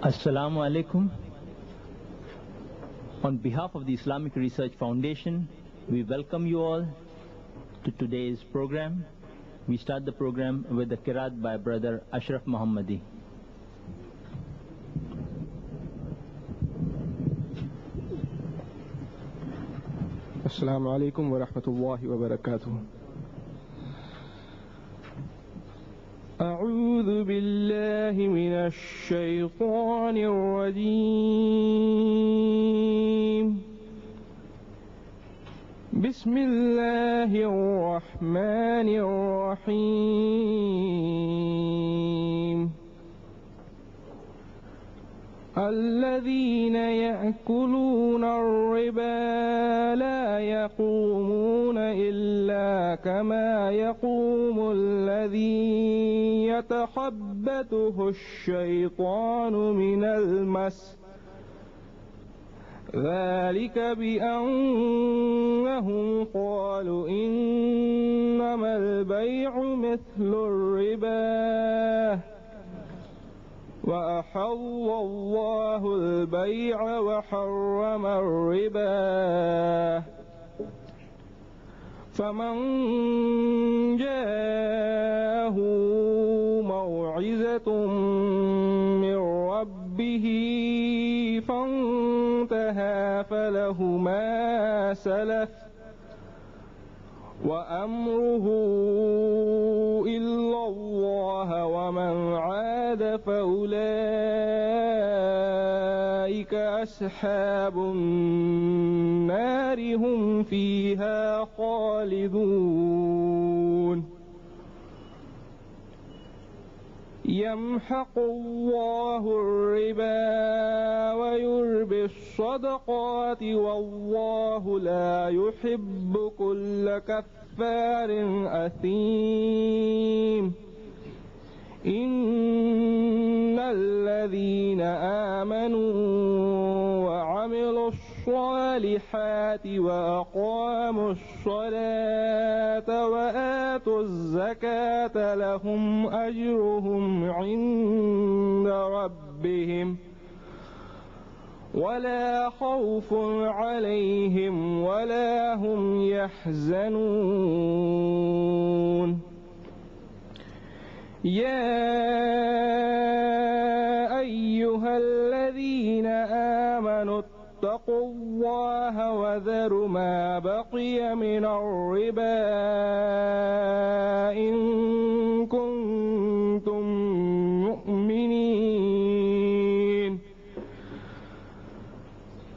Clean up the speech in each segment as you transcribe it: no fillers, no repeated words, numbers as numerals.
Assalamu alaikum. On behalf of the Islamic Research Foundation, we welcome you all to today's program. We start the program with the Qiraat by Brother Ashraf Muhammadi. Assalamu alaikum wa rahmatullahi wa barakatuh. أعوذ بالله من الشيطان الرجيم. بسم الله الرحمن الرحيم. الذين يأكلون الربا لا يقومون إلا كما يقوم الذي يتخبطه الشيطان من المس، ذلك بأنهم قالوا إنما البيع مثل الربا وأحل الله البيع وحرم الربا، فمن جاءه موعظة من ربه فانتهى فله ما سلف وأمره إلا الله، ومن عاد فأولئك أصحاب النار هم فيها خالدون. يمحق الله الربا ويربي الصدقات والله لا يحب كل كفار أثيم. إن الذين آمنوا وعملوا الصالحات وأقاموا الصلاة وآتوا الزكاة لهم أجرهم عند ربهم ولا خوف عليهم ولا هم يحزنون. يا أيها الذين آمنوا اتقوا الله وذروا ما بقي من الربا إن كنتم مؤمنين،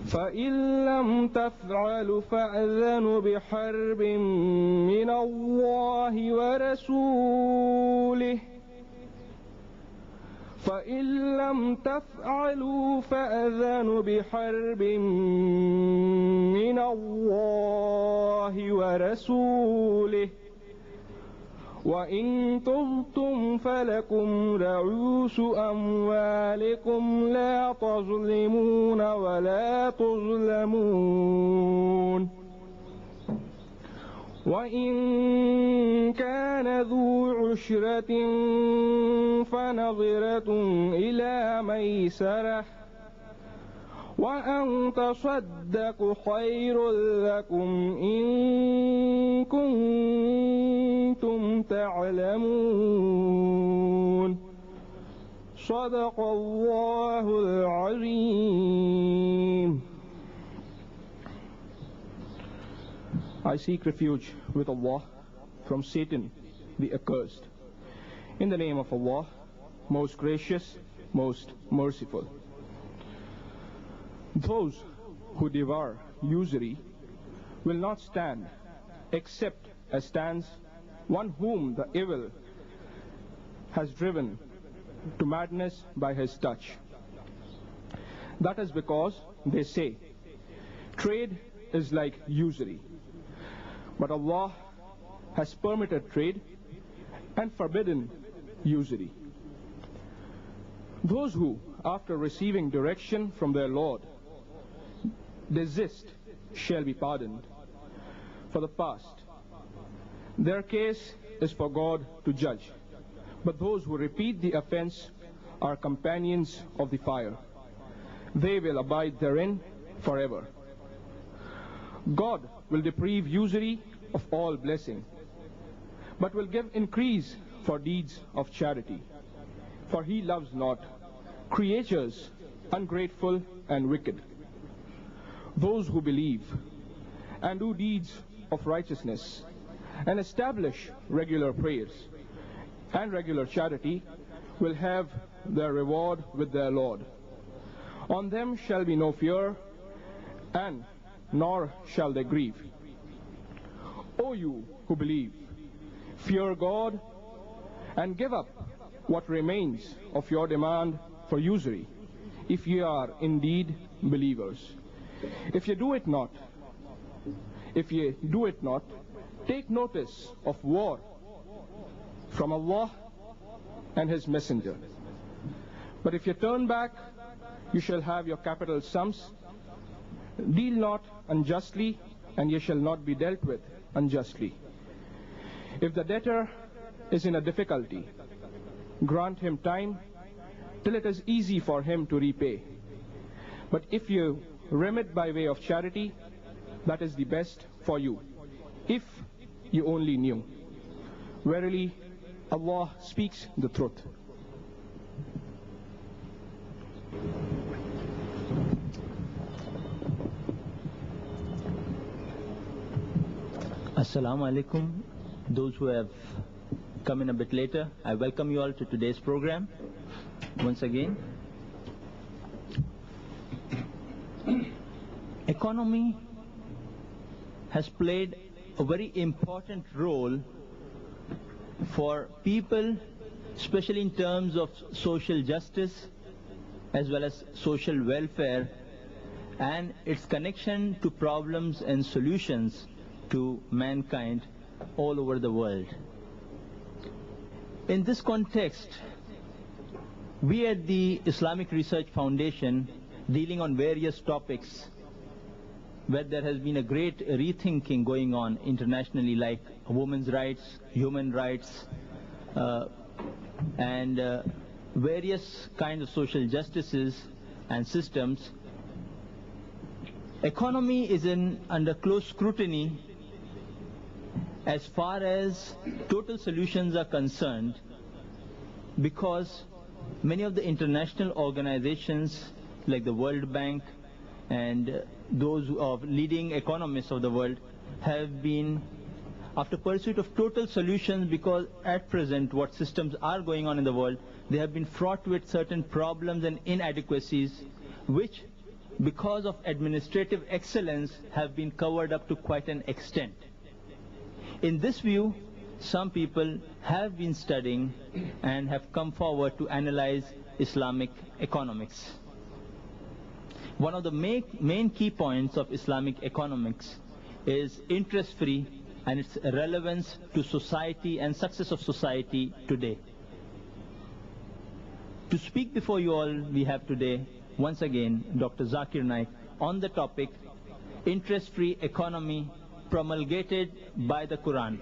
فإن لم تفعلوا فأذنوا بحرب من الله ورسوله، فإن لم تفعلوا فأذنوا بحرب من الله ورسوله، وإن تبتم فلكم رؤوس أموالكم لا تظلمون ولا تظلمون. وإن كان ذو عسرة فنظرة إلى ميسرة وأن تصدقوا خير لكم إن كنتم تعلمون. صدق الله العظيم. I seek refuge with Allah from Satan the accursed. In the name of Allah, most gracious, most merciful. Those who devour usury will not stand except as stands one whom the evil has driven to madness by his touch. That is because they say, trade is like usury. But Allah has permitted trade and forbidden usury. Those who, after receiving direction from their Lord, desist shall be pardoned for the past. Their case is for God to judge. But those who repeat the offense are companions of the fire. They will abide therein forever. God will deprive usury of all blessing, but will give increase for deeds of charity. For he loves not creatures ungrateful and wicked. Those who believe and do deeds of righteousness and establish regular prayers and regular charity will have their reward with their Lord. On them shall be no fear, and nor shall they grieve. O you who believe, fear God and give up what remains of your demand for usury, if ye are indeed believers. If ye do it not, take notice of war from Allah and His Messenger. But if ye turn back, you shall have your capital sums. Deal not unjustly, and ye shall not be dealt with unjustly. If the debtor is in a difficulty, grant him time till it is easy for him to repay. But if you remit by way of charity, that is the best for you, if you only knew. Verily, Allah speaks the truth. Assalamu alaikum. Those who have come in a bit later, I welcome you all to today's program once again. Economy has played a very important role for people, especially in terms of social justice as well as social welfare and its connection to problems and solutions to mankind all over the world. In this context, we at the Islamic Research Foundation, dealing on various topics where there has been a great rethinking going on internationally, like women's rights, human rights, and various kinds of social justices and systems. Economy is under close scrutiny as far as total solutions are concerned, because many of the international organizations like the World Bank and those of leading economists of the world have been after pursuit of total solutions, because at present what systems are going on in the world, they have been fraught with certain problems and inadequacies which, because of administrative excellence, have been covered up to quite an extent. In this view, some people have been studying and have come forward to analyze Islamic economics. One of the main key points of Islamic economics is interest-free and its relevance to society and success of society today. To speak before you all, we have today, once again, Dr. Zakir Naik on the topic, interest-free economy promulgated by the Quran.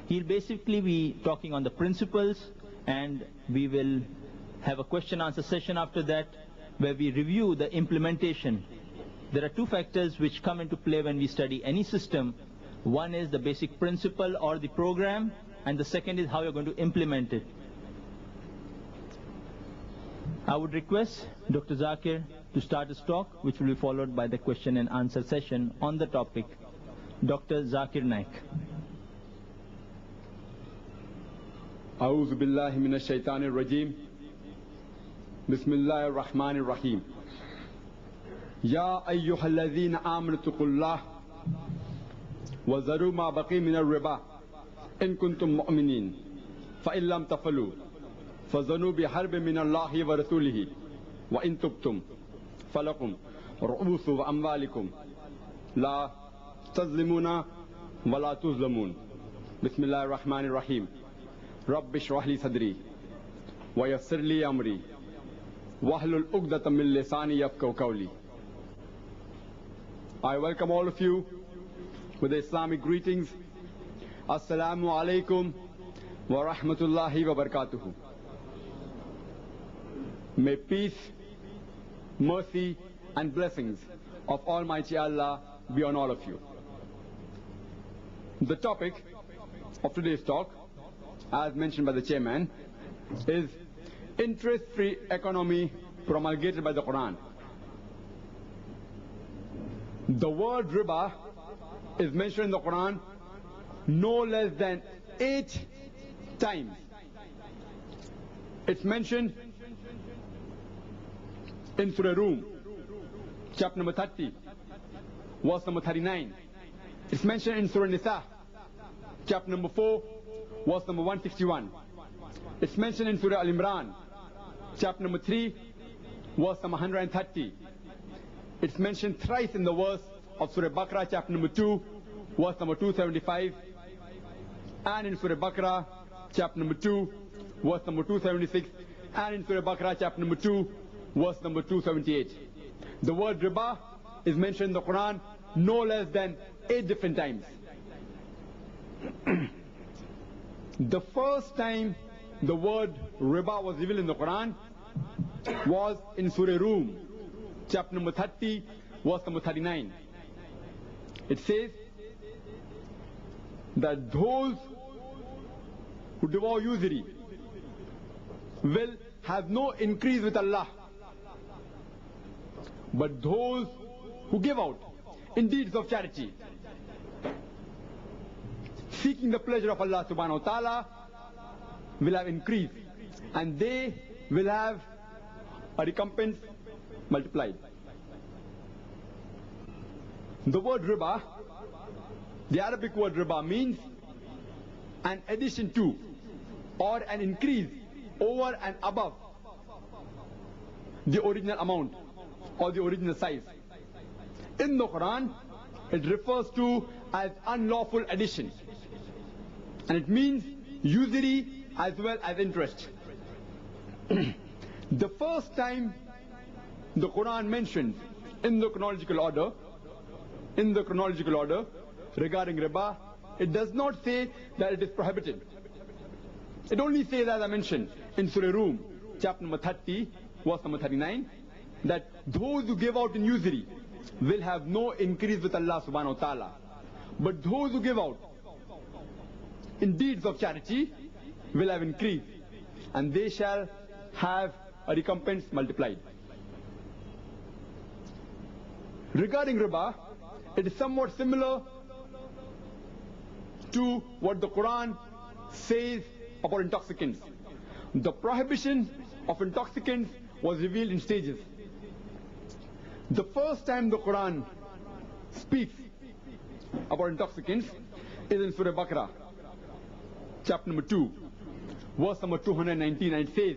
He'll basically be talking on the principles, and we will have a question-answer session after that, where we review the implementation. There are two factors which come into play when we study any system. One is the basic principle or the program, and the second is how you're going to implement it. I would request Dr. Zakir to start his talk, which will be followed by the question and answer session on the topic. Dr. Zakir Naik. أعوذ بالله من الشيطان الرجيم بسم الله الرحمن الرحيم يا أيها الذين آمنوا اتقوا الله وذروا ما بقي من الربا إن كنتم مؤمنين فإن لم تفعلوا فذنوا بحرب من الله ورسوله وإن تبتم فلكم رؤوس أموالكم لا تظلمون ولا تظلمون بسم الله الرحمن الرحيم رب اشرح لي صدري ويسر لي أمري واحلل عقدة من لساني يفقهوا قولي. I welcome all of you with the Islamic greetings. Assalamu alaikum wa rahmatullahi wa barakatuhu. May peace, mercy, and blessings of Almighty Allah be on all of you. The topic of today's talk, as mentioned by the chairman, is interest-free economy promulgated by the Quran. The word riba is mentioned in the Quran no less than 8 times. It's mentioned in Surah Rum, chapter number 30, verse number 39. It's mentioned in Surah Nisa, chapter number 4, verse number 161. It's mentioned in Surah Al-Imran, chapter number 3, verse number 130. It's mentioned thrice in the verse of Surah Baqarah, chapter number 2, verse number 275. And in Surah Baqarah, chapter number 2, verse number 276. And in Surah Baqarah, chapter number 2, verse number 278. The word riba is mentioned in the Quran no less than 8 different times. The first time the word riba was revealed in the Quran was in Surah Rum, chapter number 30, verse number 39. It says that those who devour usury will have no increase with Allah, but those who give out in deeds of charity, seeking the pleasure of Allah subhanahu wa ta'ala, will have increase, and they will have a recompense multiplied. The word riba, the Arabic word riba, means an addition to or an increase over and above the original amount or the original size. In the Quran, it refers to as unlawful addition, and it means usury as well as interest. The first time the Quran mentions in the chronological order regarding riba, it does not say that it is prohibited. It only says, as I mentioned, in Surah Rum, chapter number 30, verse number 39, that those who give out in usury will have no increase with Allah subhanahu wa ta'ala, but those who give out in deeds of charity will have increase, and they shall have a recompense multiplied. Regarding riba, it is somewhat similar to what the Quran says about intoxicants. The prohibition of intoxicants was revealed in stages. The first time the Quran speaks about intoxicants is in Surah Baqarah, chapter number 2, verse number 219, and it says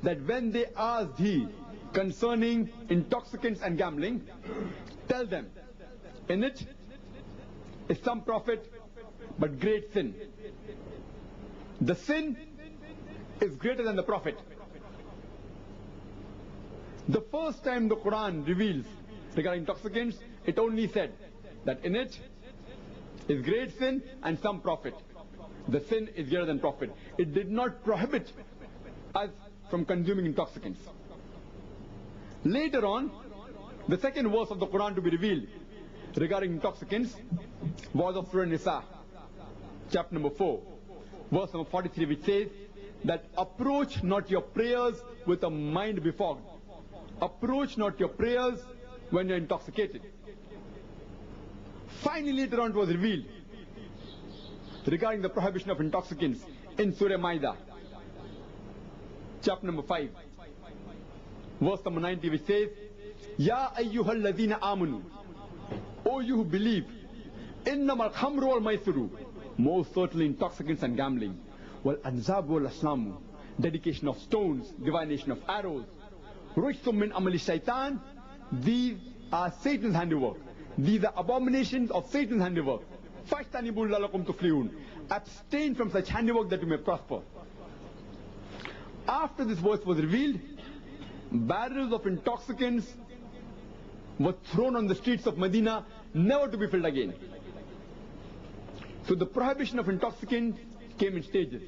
that when they ask thee concerning intoxicants and gambling, tell them, in it is some profit but great sin. The sin is greater than the profit. The first time the Quran reveals regarding intoxicants, it only said that in it is great sin and some profit. The sin is greater than profit. It did not prohibit us from consuming intoxicants. Later on, the second verse of the Quran to be revealed regarding intoxicants was of Surah Nisa, chapter number 4, verse number 43, which says that approach not your prayers with a mind befogged. Approach not your prayers when you're intoxicated. Finally, later on it was revealed regarding the prohibition of intoxicants in Surah Maida, chapter number 5, verse number 90, which says, Ya ayyuhal ladhina amanu, O you who believe, innamal khamru wal maisiru, most certainly intoxicants and gambling, wal anzab wal aslamu, dedication of stones, divination of arrows, rujtum min amali shaitan, these are Satan's handiwork. These are abominations of Satan's handiwork. Fashtanibul lalakum tuflihun. Abstain from such handiwork that you may prosper. After this verse was revealed, barrels of intoxicants were thrown on the streets of Medina, never to be filled again. So the prohibition of intoxicants came in stages.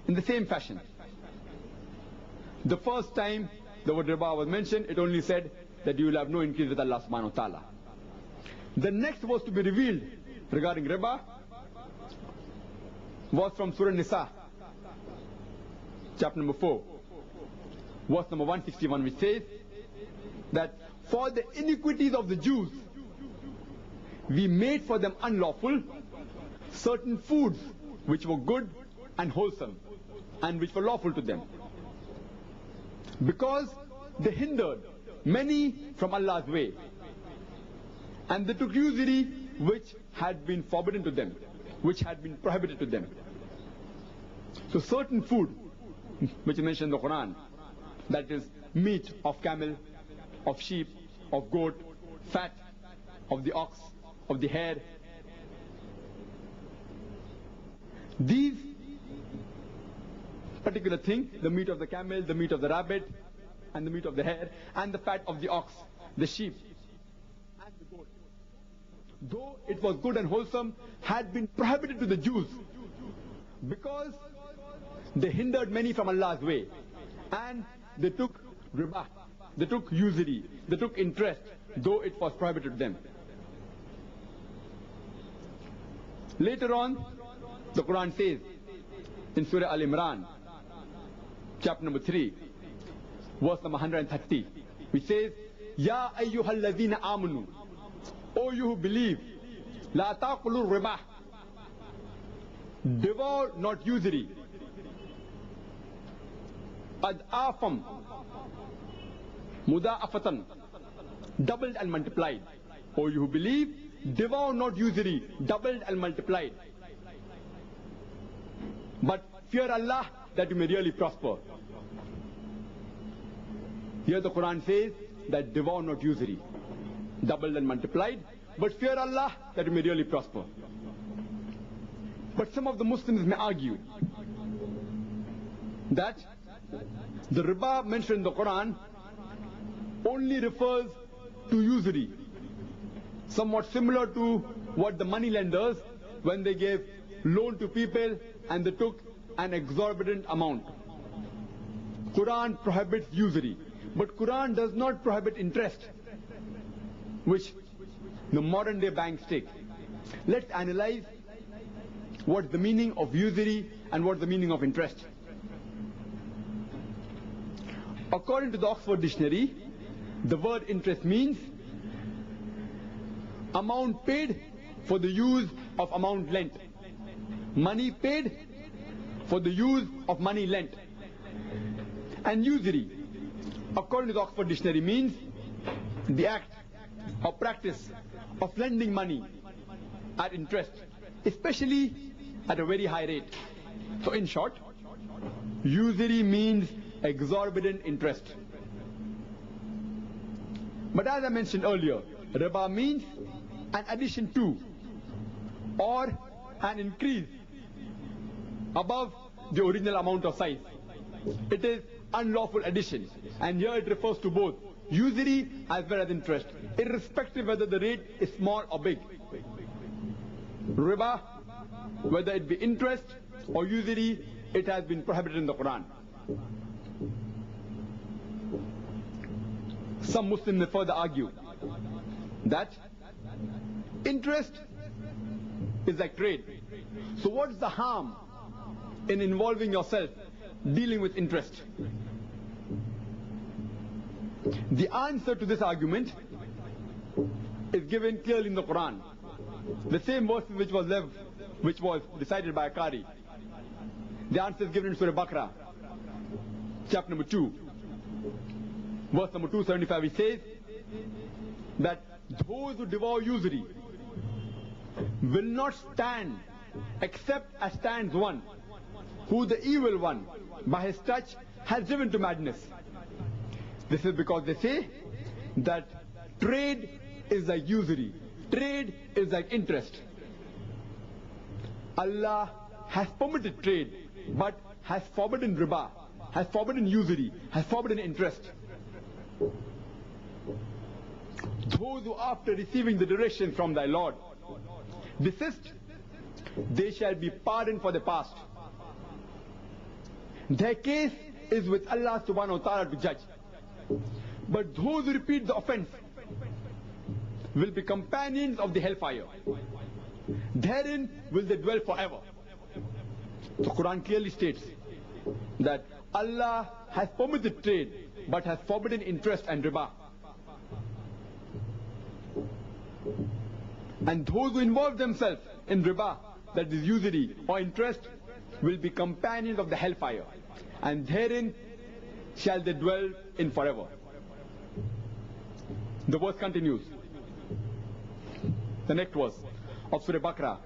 In the same fashion, the first time the word riba was mentioned, it only said that you will have no increase with Allah subhanahu wa ta'ala. The next was to be revealed regarding riba was from Surah Nisa, chapter number 4, verse number 161, which says that for the iniquities of the Jews, we made for them unlawful certain foods which were good and wholesome and which were lawful to them, because they hindered many from Allah's way, and they took usury which had been forbidden to them, which had been prohibited to them. So certain food which is mentioned in the Quran, that is meat of camel, of sheep, of goat, fat of the ox, of the hare, these particular things, the meat of the camel, the meat of the rabbit, and the meat of the hare, and the fat of the ox, the sheep, and the goat, though it was good and wholesome, had been prohibited to the Jews, because they hindered many from Allah's way, and they took riba, they took usury, they took interest, though it was prohibited to them. Later on, the Quran says in Surah Al-Imran, chapter number 3, verse number 130, which says, Ya ayyuhal ladhina amanu, O you who believe, la taqulu riba, devour not usury, ad'afam, muda'afatan, doubled and multiplied. O you who believe, devour not usury, doubled and multiplied, but fear Allah that you may really prosper. Here the Quran says that devour not usury, doubled and multiplied, but fear Allah that you may really prosper. But some of the Muslims may argue that the riba mentioned in the Quran only refers to usury, somewhat similar to what the money lenders, when they gave loan to people and they took an exorbitant amount. Quran prohibits usury, but Quran does not prohibit interest, which the modern day banks take. Let's analyze what's the meaning of usury and what's the meaning of interest. According to the Oxford Dictionary, the word interest means amount paid for the use of amount lent, money paid for the use of money lent. And usury, according to the Oxford Dictionary, means the act or practice of lending money at interest, especially at a very high rate. So in short, usury means exorbitant interest. But as I mentioned earlier, riba means an addition to or an increase above the original amount of size. It is unlawful addition, and here it refers to both usury as well as interest, irrespective whether the rate is small or big. Riba, whether it be interest or usury, it has been prohibited in the Quran. Some Muslims may further argue that interest is like trade. So what's the harm in involving yourself dealing with interest? The answer to this argument is given clearly in the Quran. The same verse which was recited by a Qari. The answer is given in Surah Baqarah, chapter number 2, verse number 275, which says that those who devour usury will not stand except as stands one who the evil one by his touch has driven to madness. This is because they say that trade is like usury, trade is like interest. Allah has permitted trade, but has forbidden riba, has forbidden usury, has forbidden interest. Those who after receiving the direction from thy Lord desist, they shall be pardoned for the past. Their case is with Allah subhanahu wa ta'ala to judge. But those who repeat the offense will be companions of the hellfire. Therein will they dwell forever. The Quran clearly states that Allah has permitted trade but has forbidden interest and riba. And those who involve themselves in riba, that is usury or interest, will be companions of the hellfire, and therein shall they dwell in forever. The verse continues. The next verse of Surah Baqarah,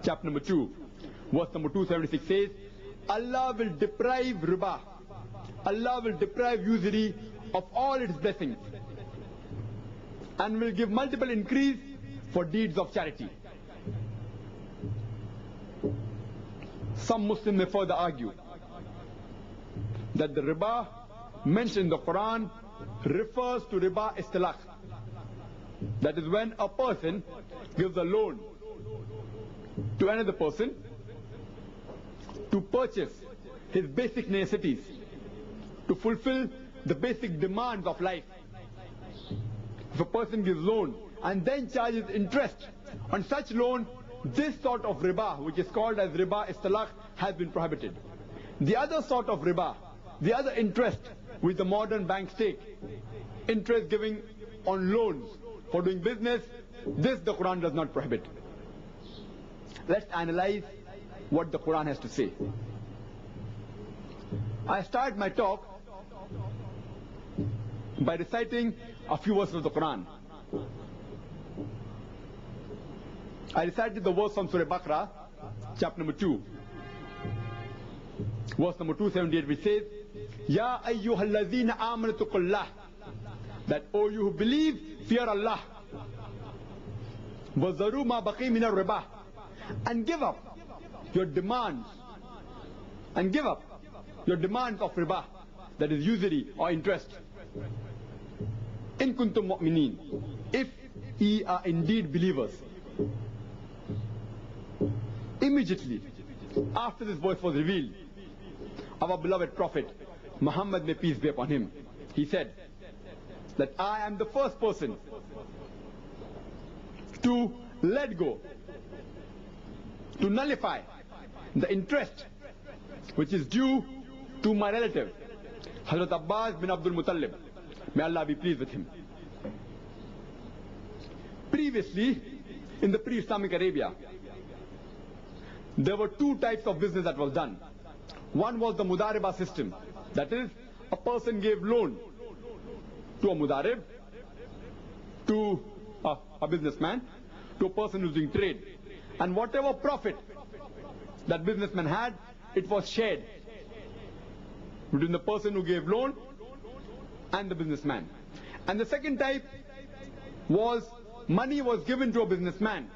chapter number 2, verse number 276 says, Allah will deprive riba, Allah will deprive usury of all its blessings, and will give multiple increase for deeds of charity. Some Muslims may further argue that the riba mentioned in the Quran refers to riba istilaq. That is when a person gives a loan to another person to purchase his basic necessities, to fulfill the basic demands of life. If a person gives loan and then charges interest on such loan, this sort of riba, which is called as riba istilaq, has been prohibited. The other sort of riba, the other interest which the modern banks take, interest giving on loans for doing business, this the Quran does not prohibit. Let's analyze what the Quran has to say. I start my talk by reciting a few verses of the Quran. I recited the verse from Surah Baqarah, chapter number 2, verse number 278, which says, Ya ayyuhalladhina amanu tuqullah, that O you who believe, fear Allah. Wazaru ma baqi min ar-riba, and give up your demands, and give up your demands of riba, that is usury or interest. In kuntum mu'minin, if ye are indeed believers. Immediately after this verse was revealed, our beloved Prophet Muhammad, may peace be upon him, he said that I am the first person to let go, to nullify the interest which is due to my relative Hazrat Abbas bin Abdul Muttalib, may Allah be pleased with him. Previously, in the pre-Islamic Arabia, there were two types of business that was done. One was the Mudariba system, that is, a person gave loan to a Mudarib, to a businessman, to a person who's doing trade, and whatever profit that businessman had, it was shared between the person who gave loan and the businessman. And the second type was money was given to a businessman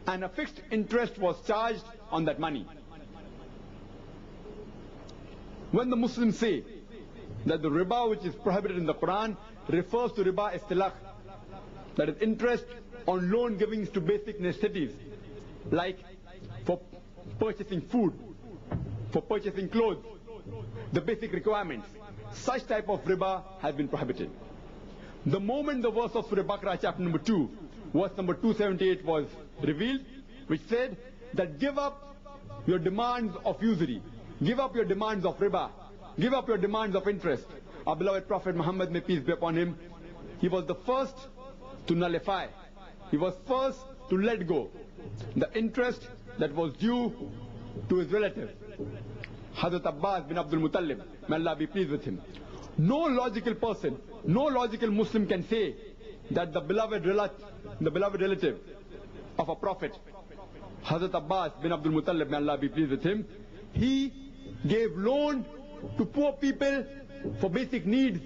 and a fixed interest was charged on that money. When the Muslims say that the riba which is prohibited in the Quran refers to riba istilaq, that is interest on loan givings to basic necessities, like for purchasing food, for purchasing clothes, the basic requirements, such type of riba has been prohibited. The moment the verse of Surah Baqarah chapter number 2, verse number 278 was revealed, which said that give up your demands of usury, give up your demands of riba, give up your demands of interest. Our beloved Prophet Muhammad, may peace be upon him, he was the first to nullify, he was first to let go the interest that was due to his relative Hazrat Abbas bin Abdul Muttalib, may Allah be pleased with him. No logical person, no logical Muslim can say that the beloved relative of a prophet, Hazrat Abbas bin Abdul Muttalib, may Allah be pleased with him, he gave loan to poor people for basic needs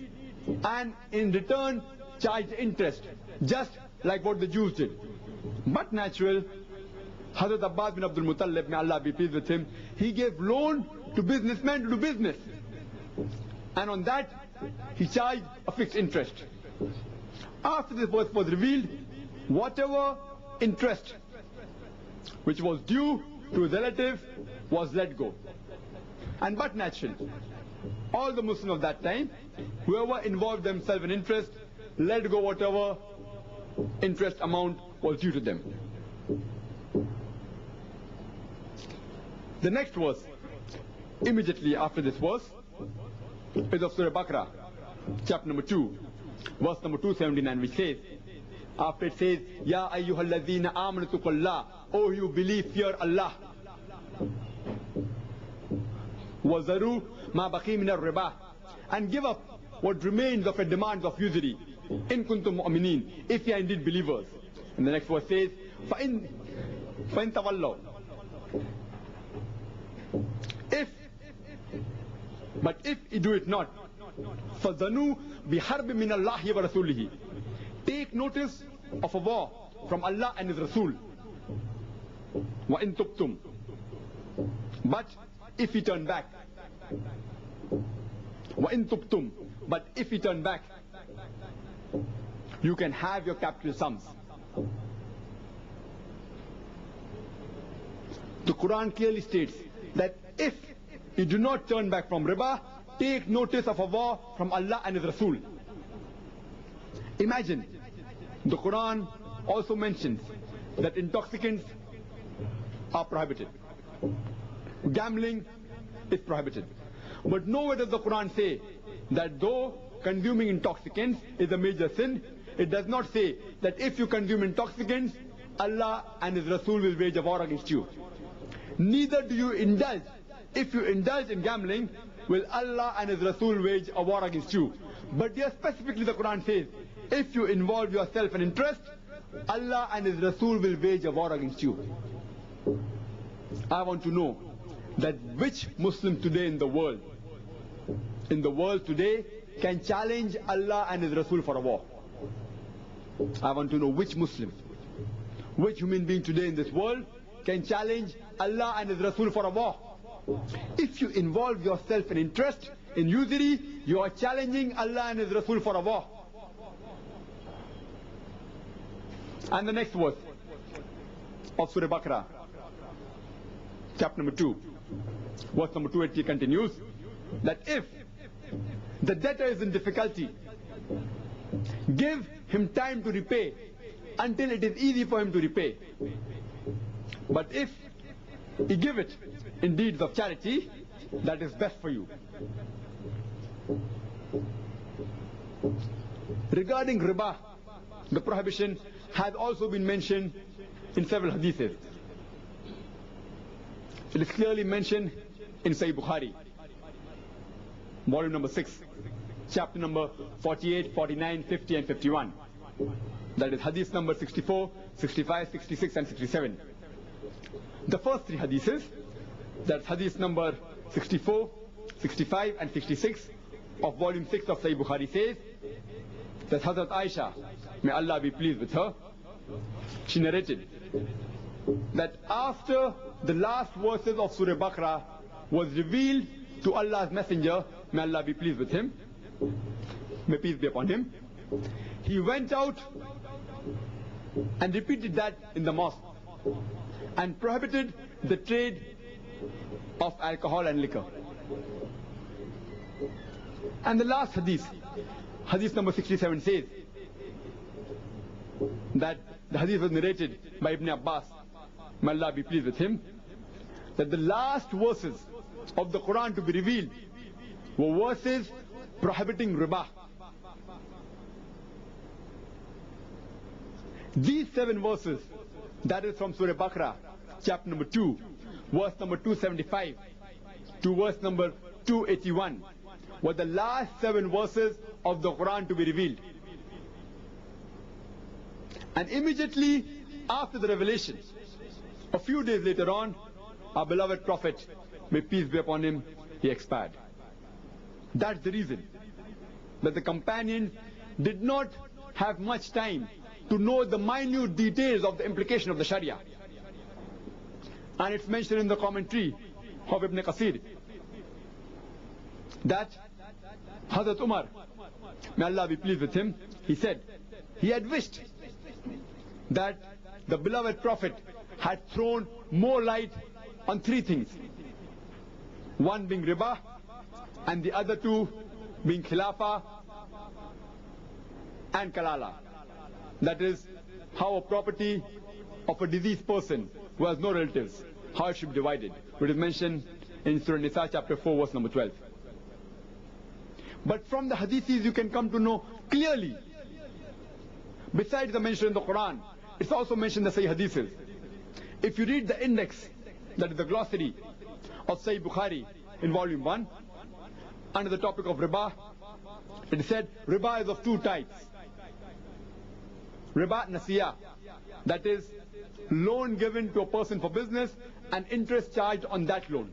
and in return charged interest, just like what the Jews did. But natural, Hazrat Abbas bin Abdul Muttalib, may Allah be pleased with him, he gave loan to businessmen to do business, and on that he charged a fixed interest. After this verse was revealed, whatever interest which was due to his relative was let go. And but natural, all the Muslims of that time, whoever involved themselves in interest, let go whatever interest amount was due to them. The next verse, immediately after this verse, is of Surah Baqarah, chapter number 2, verse number 279, which says, after it says, Ya ayyuhalladhina amanu tuqullah, oh you believe, fear Allah. Wazaru ma baqi min ar-riba, and give up what remains of a demand of usury. In kuntum mu'minin, if you are indeed believers. And the next verse says, fa'in tawallaw. But if you do it not, فَذَنُوا بِحَرْبٍ مِّنَ اللَّهِ وَرَسُولِهِ, take notice of a war from Allah and His Rasul. وَإِن تُبْتُمْ, but if you turn back. وَإِن تُبْتُمْ, but if you turn back, you can have your capital sums. The Quran clearly states that if you do not turn back from riba, take notice of a war from Allah and His Rasul. Imagine, the Quran also mentions that intoxicants are prohibited. Gambling is prohibited. But nowhere does the Quran say that though consuming intoxicants is a major sin, it does not say that if you consume intoxicants, Allah and His Rasul will wage a war against you. Neither do you indulge. If you indulge in gambling, will Allah and His Rasul wage a war against you. But here specifically the Quran says, if you involve yourself in interest, Allah and His Rasul will wage a war against you. I want to know that which Muslim today in the world today, can challenge Allah and His Rasul for a war. I want to know which Muslim, which human being today in this world can challenge Allah and His Rasul for a war. If you involve yourself in interest, in usury, you are challenging Allah and His Rasul for a war. And the next verse of Surah Baqarah, chapter number 2, verse number 280 continues, that if the debtor is in difficulty, give him time to repay until it is easy for him to repay. But if you give it in deeds of charity, that is best for you. Regarding riba, the prohibition has also been mentioned in several hadiths. It is clearly mentioned in Sahih Bukhari, volume number 6, chapter number 48, 49, 50 and 51. That is hadith number 64, 65, 66 and 67. The first three hadiths, that's hadith number 64, 65 and 66 of volume 6 of Sahih Bukhari, says that Hazrat Aisha, may Allah be pleased with her, she narrated that after the last verses of Surah Baqarah was revealed to Allah's Messenger, may Allah be pleased with him, may peace be upon him, he went out and repeated that in the mosque and prohibited the trade of alcohol and liquor. And the last hadith, hadith number 67, says that the hadith was narrated by Ibn Abbas, may Allah be pleased with him, that the last verses of the Quran to be revealed were verses prohibiting riba. These 7 verses, that is from Surah Baqarah, chapter number 2, verse number 275 to verse number 281, were the last 7 verses of the Quran to be revealed. And immediately after the revelation, a few days later on, our beloved Prophet, may peace be upon him, he expired. That's the reason that the companions did not have much time to know the minute details of the implication of the Sharia. And it's mentioned in the commentary of Ibn Qasir that Hazrat Umar, may Allah be pleased with him, he said he had wished that the beloved Prophet had thrown more light on 3 things. One being riba, and the other two being Khilafah and Kalala. That is how a property of a deceased person who has no relatives, how it should be divided, which is mentioned in Surah Nisa chapter 4 verse number 12. But from the hadiths you can come to know clearly, besides the mention in the Quran, it's also mentioned in the Sahih hadiths. If you read the index, that is the glossary of Sahih Bukhari in volume 1, under the topic of riba, it is said riba is of two types. Riba nasiya, that is loan given to a person for business and interest charged on that loan.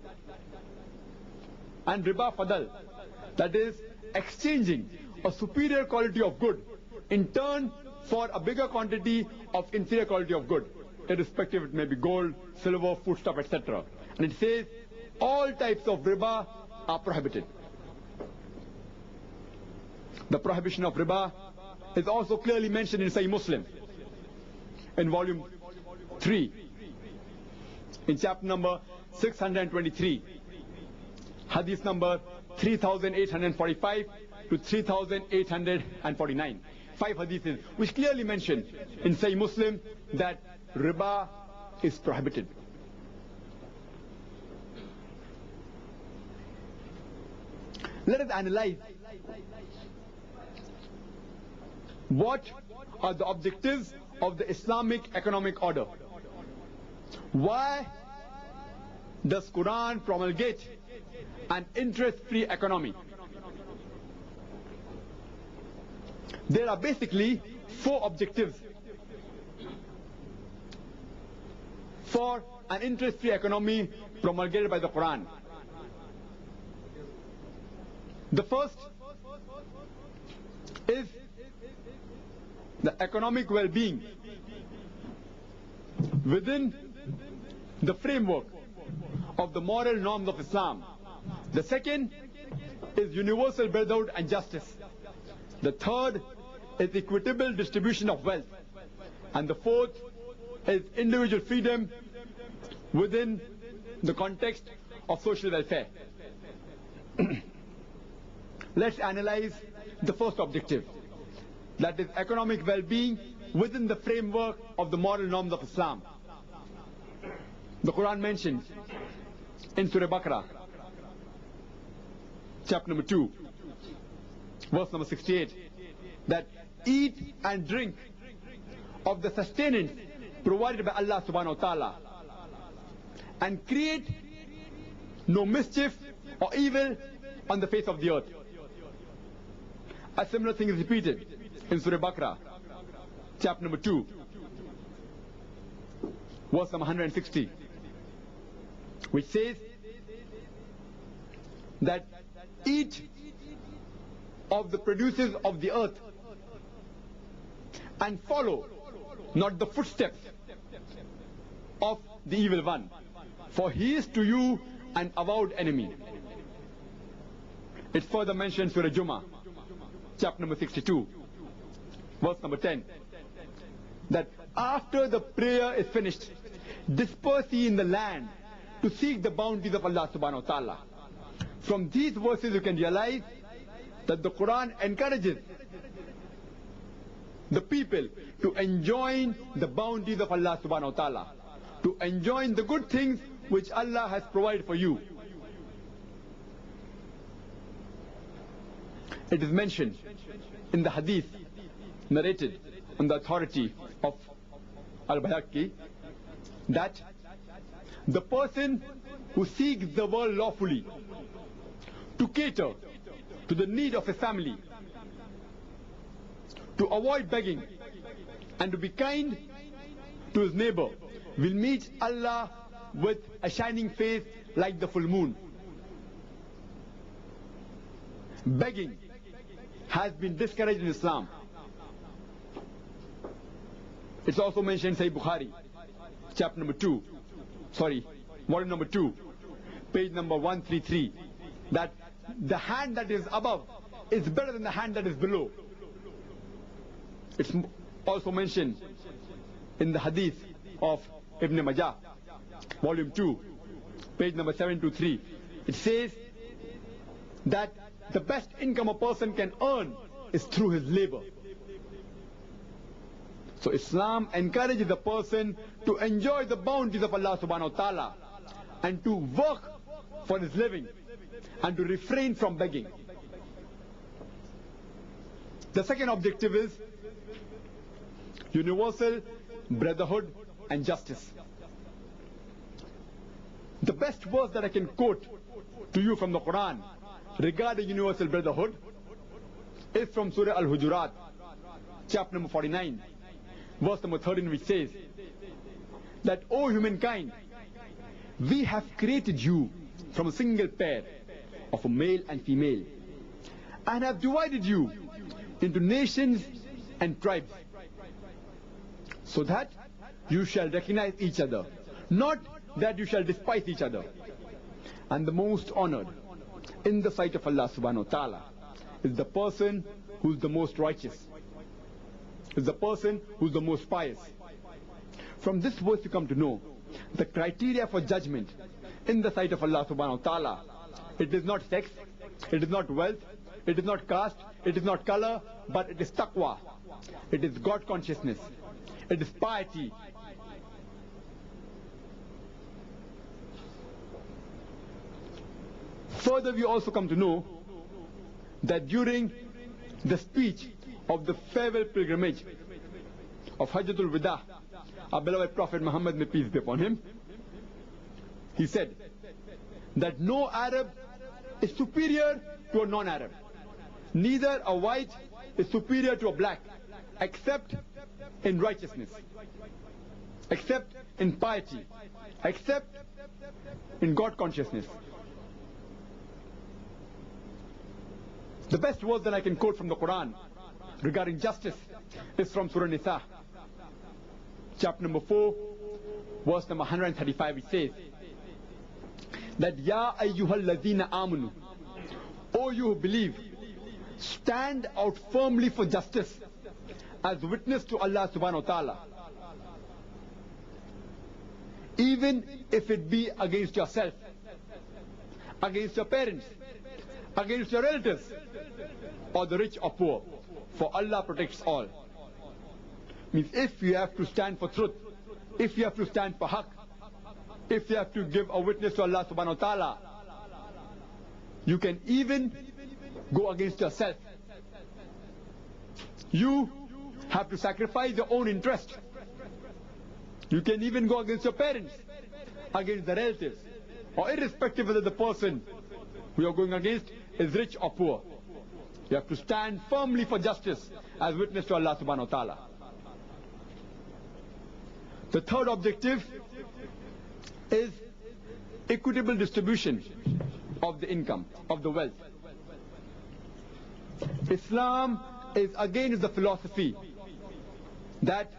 And riba fadal, that is exchanging a superior quality of good in turn for a bigger quantity of inferior quality of good, irrespective it may be gold, silver, foodstuff, etc. And it says all types of riba are prohibited. The prohibition of riba is also clearly mentioned in Sahih Muslim in volume 3, in chapter number 623, hadith number 3845 to 3849. 5 hadiths which clearly mention in Sahih Muslim that riba is prohibited. Let us analyze what are the objectives of the Islamic economic order. Why does Quran promulgate an interest-free economy? There are basically 4 objectives for an interest-free economy promulgated by the Quran. The first is the economic well-being within the framework of the moral norms of Islam. The second is universal brotherhood and justice. The third is equitable distribution of wealth. And the fourth is individual freedom within the context of social welfare. Let's analyze the first objective, that is economic well-being within the framework of the moral norms of Islam. The Quran mentions in Surah Baqarah, chapter number 2, verse number 68, that eat and drink of the sustenance provided by Allah subhanahu wa ta'ala and create no mischief or evil on the face of the earth. A similar thing is repeated in Surah Baqarah, chapter number 2, verse number 160, which says that eat of the produces of the earth and follow not the footsteps of the evil one, for he is to you an avowed enemy. It further mentions Surah Jummah, chapter number 62, verse number 10, that after the prayer is finished, disperse ye in the land to seek the bounties of Allah subhanahu wa ta'ala. From these verses you can realize that the Quran encourages the people to enjoy the bounties of Allah subhanahu wa ta'ala, to enjoy the good things which Allah has provided for you. It is mentioned in the hadith narrated on the authority of Al-Bayhaqi that the person who seeks the world lawfully to cater to the need of his family, to avoid begging and to be kind to his neighbor, will meet Allah with a shining face like the full moon. Begging has been discouraged in Islam. It's also mentioned in Sahih Bukhari, chapter number 2, volume number 2, page number 133, that the hand that is above is better than the hand that is below. It's also mentioned in the hadith of Ibn Majah, volume 2, page number 723. It says that the best income a person can earn is through his labor. So Islam encourages a person to enjoy the bounties of Allah subhanahu wa ta'ala and to work for his living and to refrain from begging. The second objective is universal brotherhood and justice. The best verse that I can quote to you from the Quran regarding universal brotherhood is from Surah Al-Hujurat, chapter number 49, verse number 13, which says that, O humankind, we have created you from a single pair of a male and female and have divided you into nations and tribes so that you shall recognize each other, not that you shall despise each other. And the most honored in the sight of Allah subhanahu wa ta'ala is the person who is the most righteous, is the person who is the most pious. From this verse you come to know the criteria for judgment in the sight of Allah subhanahu wa ta'ala. It is not sex, it is not wealth, it is not caste, it is not color, but it is taqwa, it is God consciousness, it is piety. Further, we also come to know that during the speech of the farewell pilgrimage of Hajjatul Wida, our beloved Prophet Muhammad, may peace be upon him, he said that no Arab is superior to a non-Arab. Neither a white is superior to a black, except in righteousness, except in piety, except in God consciousness. The best verse that I can quote from the Quran regarding justice is from Surah Nisa, chapter number 4, verse number 135, which says that, Ya ayyuhal ladhina amanu, O you who believe, stand out firmly for justice as witness to Allah subhanahu wa ta'ala, even if it be against yourself, against your parents, against your relatives, or the rich or poor, for Allah protects all. Means if you have to stand for truth, if you have to stand for haqq, if you have to give a witness to Allah subhanahu wa ta'ala, you can even go against yourself. You have to sacrifice your own interest. You can even go against your parents, against the relatives, or irrespective whether the person who you are going against is rich or poor. You have to stand firmly for justice as witness to Allah subhanahu wa ta'ala. The third objective is equitable distribution of the income, of the wealth. Islam is against the philosophy that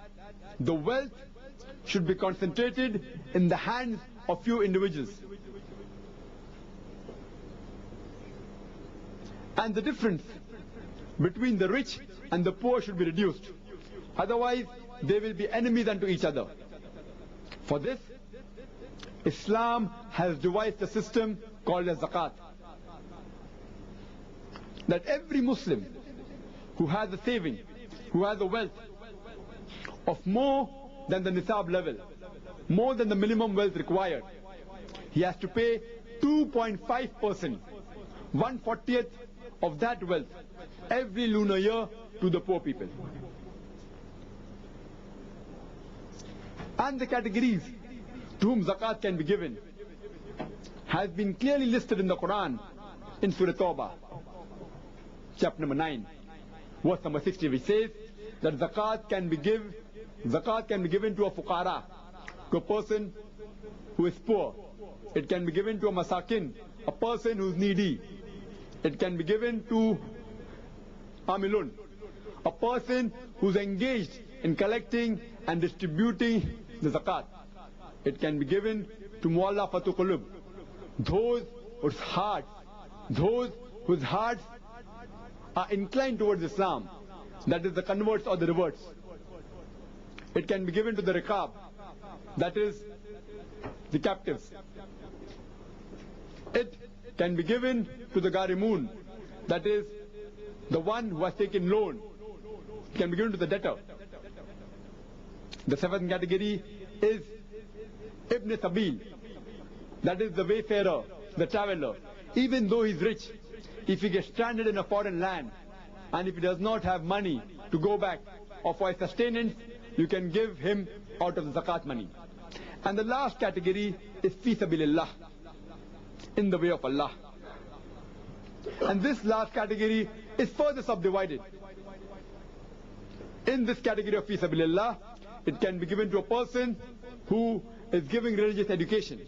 the wealth should be concentrated in the hands of few individuals, and the difference between the rich and the poor should be reduced. Otherwise, they will be enemies unto each other. For this, Islam has devised a system called as zakat. That every Muslim who has a saving, who has a wealth of more than the nisab level, more than the minimum wealth required, he has to pay 2.5%, 1/40th of that wealth every lunar year to the poor people. And the categories to whom zakat can be given has been clearly listed in the Quran in Surah Tawbah, chapter number 9, verse number 60, which says that zakat can be given to a fuqara, to a person who is poor. It can be given to a masakin, a person who is needy. It can be given to amilun, a person who is engaged in collecting and distributing the zakat. It can be given to mu'allafatu qulub, those whose hearts are inclined towards Islam, that is the converts or the reverts. It can be given to the riqab, that is the captives. It can be given to the Garimun, that is, the one who has taken loan, can be given to the debtor. The seventh category is Ibn Sabil, that is the wayfarer, the traveler. Even though he is rich, if he gets stranded in a foreign land, and if he does not have money to go back or for his sustenance, you can give him out of the zakat money. And the last category is fi sabilillah, in the way of Allah. And this last category is further subdivided. In this category of fi sabilillah, it can be given to a person who is giving religious education,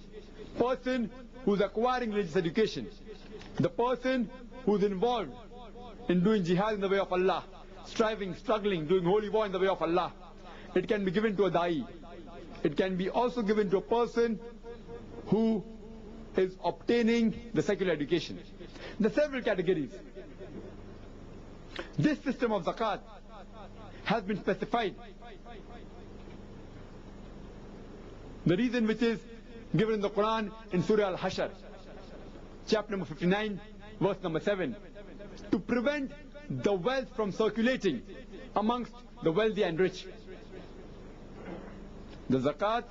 person who is acquiring religious education, the person who is involved in doing jihad in the way of Allah, striving, struggling, doing holy war in the way of Allah. It can be given to a da'i. It can be also given to a person who is obtaining the secular education. The several categories. This system of zakat has been specified. The reason which is given in the Quran in Surah Al-Hashr, chapter number 59, verse number 7, to prevent the wealth from circulating amongst the wealthy and rich. The zakat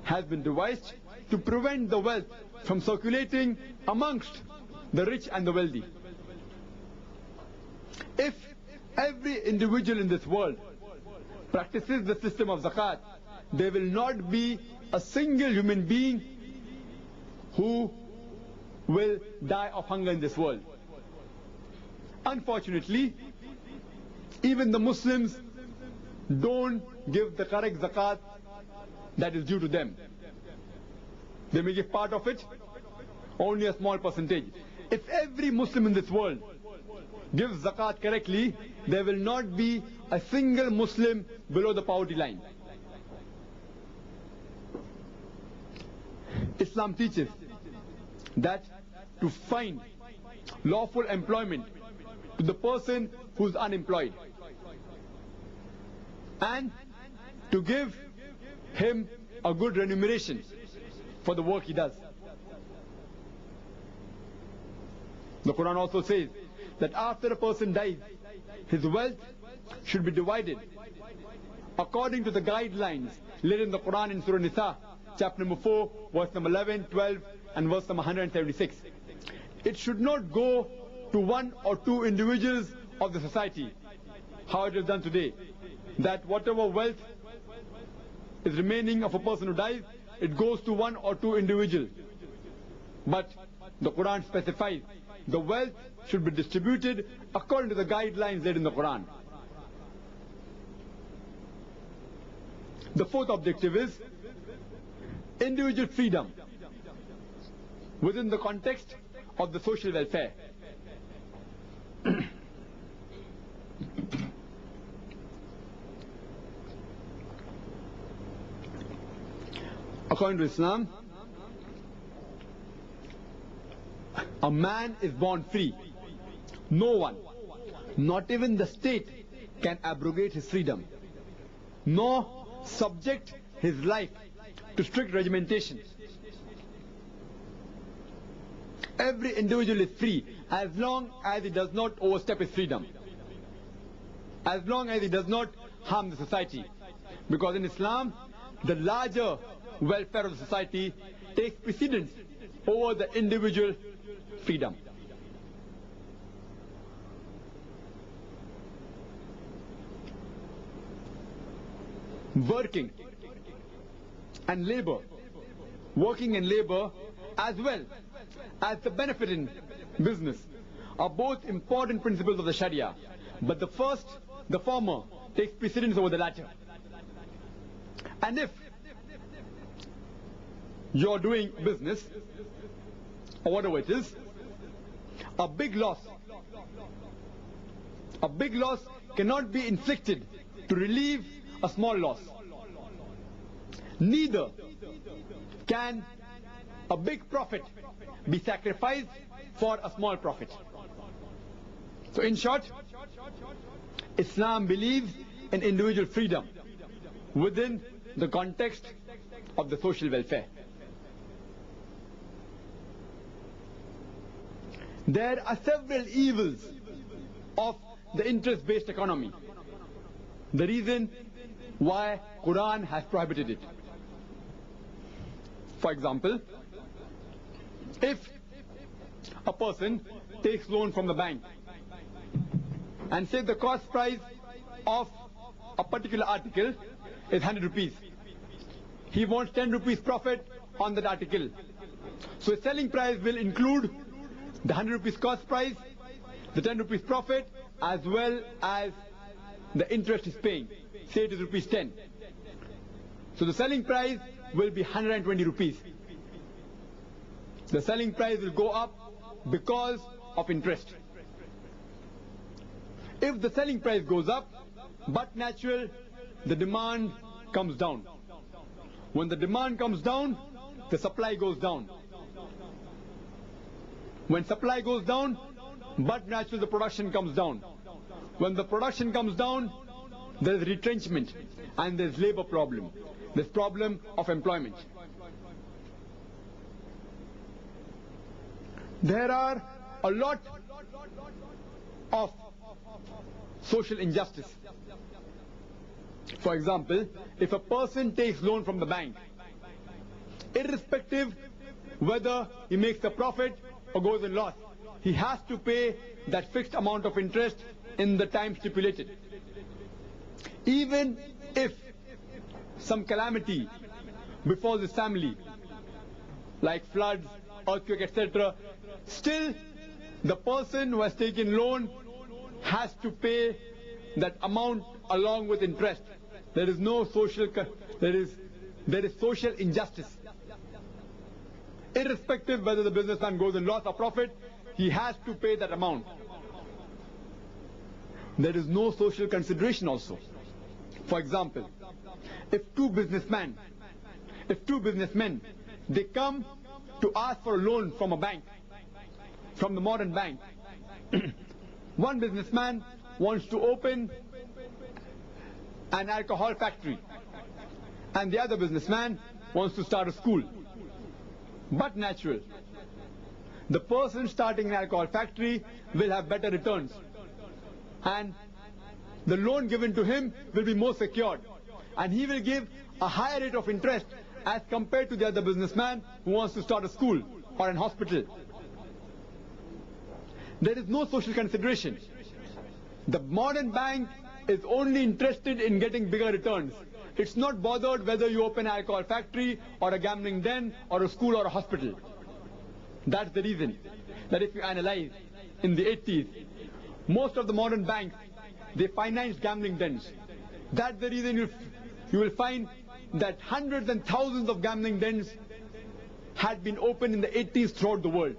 has been devised to prevent the wealth from circulating amongst the rich and the wealthy. If every individual in this world practices the system of zakat, there will not be a single human being who will die of hunger in this world. Unfortunately, even the Muslims don't give the correct zakat that is due to them. They may give part of it, only a small percentage. If every Muslim in this world gives zakat correctly, there will not be a single Muslim below the poverty line. Islam teaches that to find lawful employment to the person who is unemployed and to give him a good remuneration for the work he does. The Quran also says that after a person dies, his wealth should be divided according to the guidelines laid in the Quran in Surah Nisa, chapter number 4, verse number 11, 12 and verse number 176. It should not go to one or two individuals of the society, how it is done today, that whatever wealth is remaining of a person who dies, it goes to one or two individuals. But the Quran specifies the wealth should be distributed according to the guidelines laid in the Quran. The fourth objective is individual freedom within the context of the social welfare. According to Islam, a man is born free. No one, not even the state, can abrogate his freedom, nor subject his life to strict regimentation. Every individual is free as long as he does not overstep his freedom, as long as he does not harm the society. Because in Islam, the larger welfare of the society takes precedence over the individual freedom. Working and labor, working and labor as well as the benefit in business are both important principles of the Sharia, but the former takes precedence over the latter. And if you're doing business or whatever it is, a big loss cannot be inflicted to relieve a small loss. Neither can a big profit be sacrificed for a small profit. So in short, Islam believes in individual freedom within the context of the social welfare. There are several evils of the interest-based economy. The reason why Quran has prohibited it. For example, if a person takes loan from the bank and say the cost price of a particular article is 100 rupees. He wants 10 rupees profit on that article. So his selling price will include the 100 rupees cost price, the 10 rupees profit, as well as the interest he's paying. Say it is rupees 10. So the selling price will be 120 rupees. The selling price will go up because of interest. If the selling price goes up, but natural, the demand comes down. When the demand comes down, the supply goes down. When supply goes down, but natural, the production comes down. When the production comes down, there is retrenchment and there is labor problem. There's problem of employment. There are a lot of social injustice. For example, if a person takes loan from the bank, irrespective whether he makes a profit or goes in loss, he has to pay that fixed amount of interest in the time stipulated. Even if some calamity befalls his family, like floods, earthquake, etc., still the person who has taken loan has to pay that amount along with interest. There is no social, there is social injustice. Irrespective whether the businessman goes in loss or profit, he has to pay that amount. There is no social consideration also. For example, if two businessmen, they come to ask for a loan from a bank, from the modern bank. One businessman wants to open an alcohol factory, and the other businessman wants to start a school. But natural, the person starting an alcohol factory will have better returns, and the loan given to him will be more secured, and he will give a higher rate of interest as compared to the other businessman who wants to start a school or an hospital. There is no social consideration. The modern bank is only interested in getting bigger returns. It's not bothered whether you open an alcohol factory or a gambling den or a school or a hospital. That's the reason that if you analyze in the 80s, most of the modern banks, they financed gambling dens. That's the reason you will find that hundreds and thousands of gambling dens had been opened in the 80s throughout the world.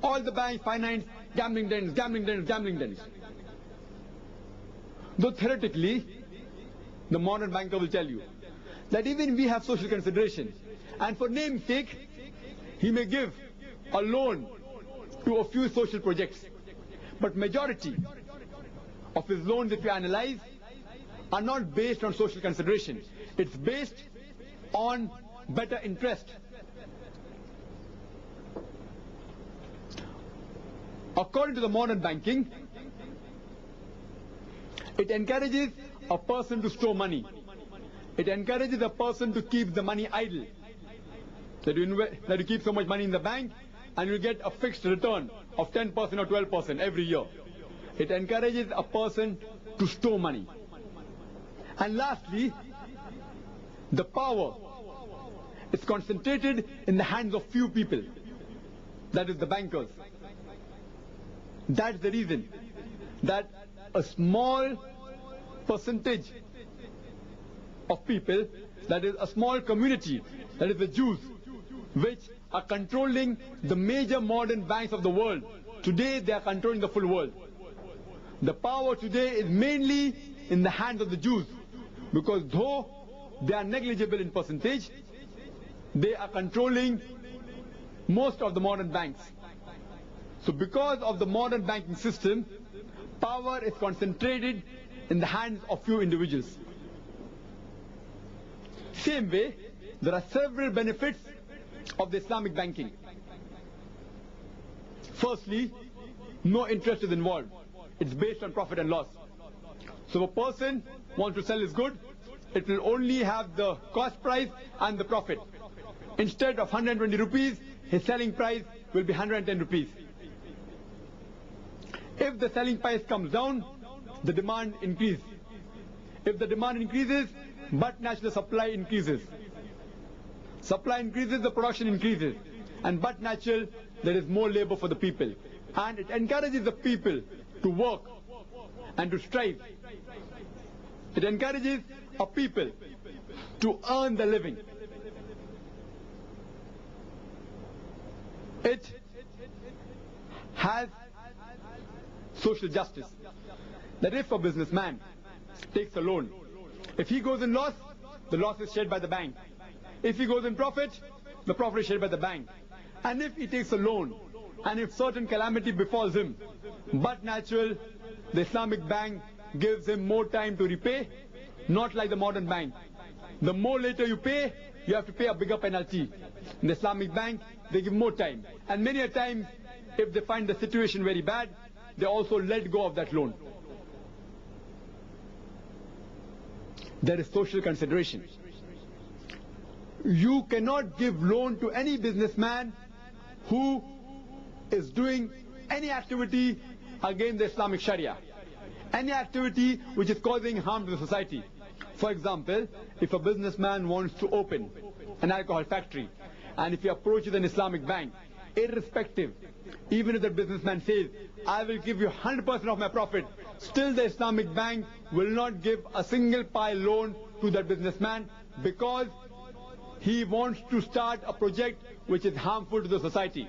All the banks financed gambling dens, gambling dens, gambling dens. Though theoretically, the modern banker will tell you that even we have social consideration, and for name's sake, he may give a loan to a few social projects. But majority of his loans, if you analyze, are not based on social consideration. It's based on better interest. According to the modern banking, it encourages a person to store money. It encourages a person to keep the money idle. That you keep so much money in the bank and you get a fixed return of 10% or 12% every year. It encourages a person to store money. And lastly, the power is concentrated in the hands of few people. That is the bankers. That's the reason that a small percentage of people, that is a small community, that is the Jews, which are controlling the major modern banks of the world. Today they are controlling the full world. The power today is mainly in the hands of the Jews, because though they are negligible in percentage, they are controlling most of the modern banks. So because of the modern banking system, power is concentrated in the hands of few individuals. Same way, there are several benefits of the Islamic banking. Firstly, no interest is involved. It's based on profit and loss. So if a person wants to sell his good, it will only have the cost price and the profit. Instead of 120 rupees, his selling price will be 110 rupees. If the selling price comes down, the demand increases. If the demand increases, but natural supply increases. Supply increases, the production increases. And but natural, there is more labor for the people. And it encourages the people to work and to strive. It encourages a people to earn the living. It has social justice. That if a businessman takes a loan, if he goes in loss, the loss is shared by the bank. If he goes in profit, the profit is shared by the bank. And if he takes a loan, and if certain calamity befalls him, but natural, the Islamic bank gives him more time to repay, not like the modern bank. The more later you pay, you have to pay a bigger penalty. In the Islamic bank, they give more time. And many a time, if they find the situation very bad, they also let go of that loan. There is social consideration. You cannot give loan to any businessman who is doing any activity against the Islamic Sharia. Any activity which is causing harm to the society. For example, if a businessman wants to open an alcohol factory, and if he approaches an Islamic bank, irrespective, even if the businessman says, I will give you 100% of my profit, still the Islamic bank will not give a single pie loan to that businessman because he wants to start a project which is harmful to the society,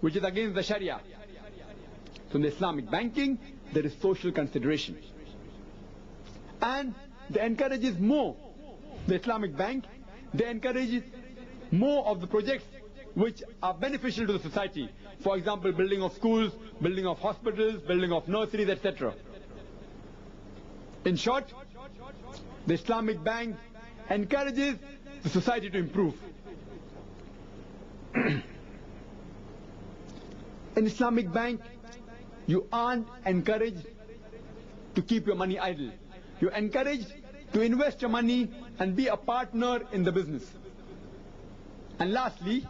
which is against the Sharia. So in the Islamic banking, there is social consideration. And they encourages more. The Islamic bank, they encourages more of the projects which are beneficial to the society. For example, building of schools, building of hospitals, building of nurseries, etc. In short, the Islamic bank encourages the society to improve. In Islamic bank, you aren't encouraged to keep your money idle. You're encouraged to invest your money and be a partner in the business. And lastly,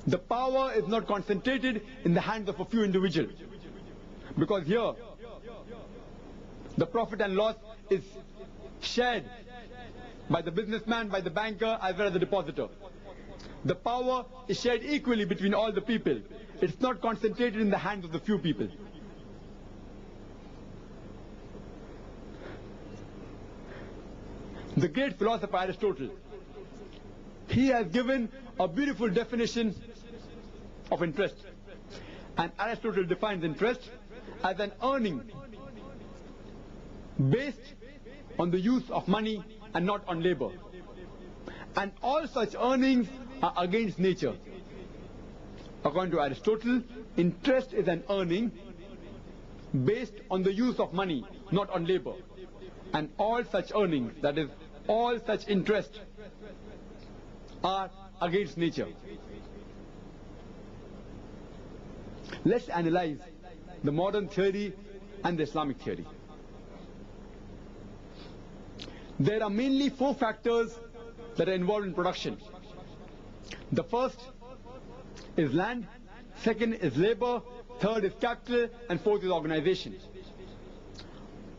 the power is not concentrated in the hands of a few individuals. Because here, the profit and loss is shared by the businessman, by the banker, as well as the depositor. The power is shared equally between all the people. It's not concentrated in the hands of the few people. The great philosopher Aristotle, he has given a beautiful definition of interest. And Aristotle defines interest as an earning based on the use of money and not on labor. And all such earnings are against nature. According to Aristotle, interest is an earning based on the use of money, not on labor. And all such earnings, that is, all such interest, are against nature. Let's analyze the modern theory and the Islamic theory. There are mainly four factors that are involved in production. The first is land, second is labor, third is capital, and fourth is organization.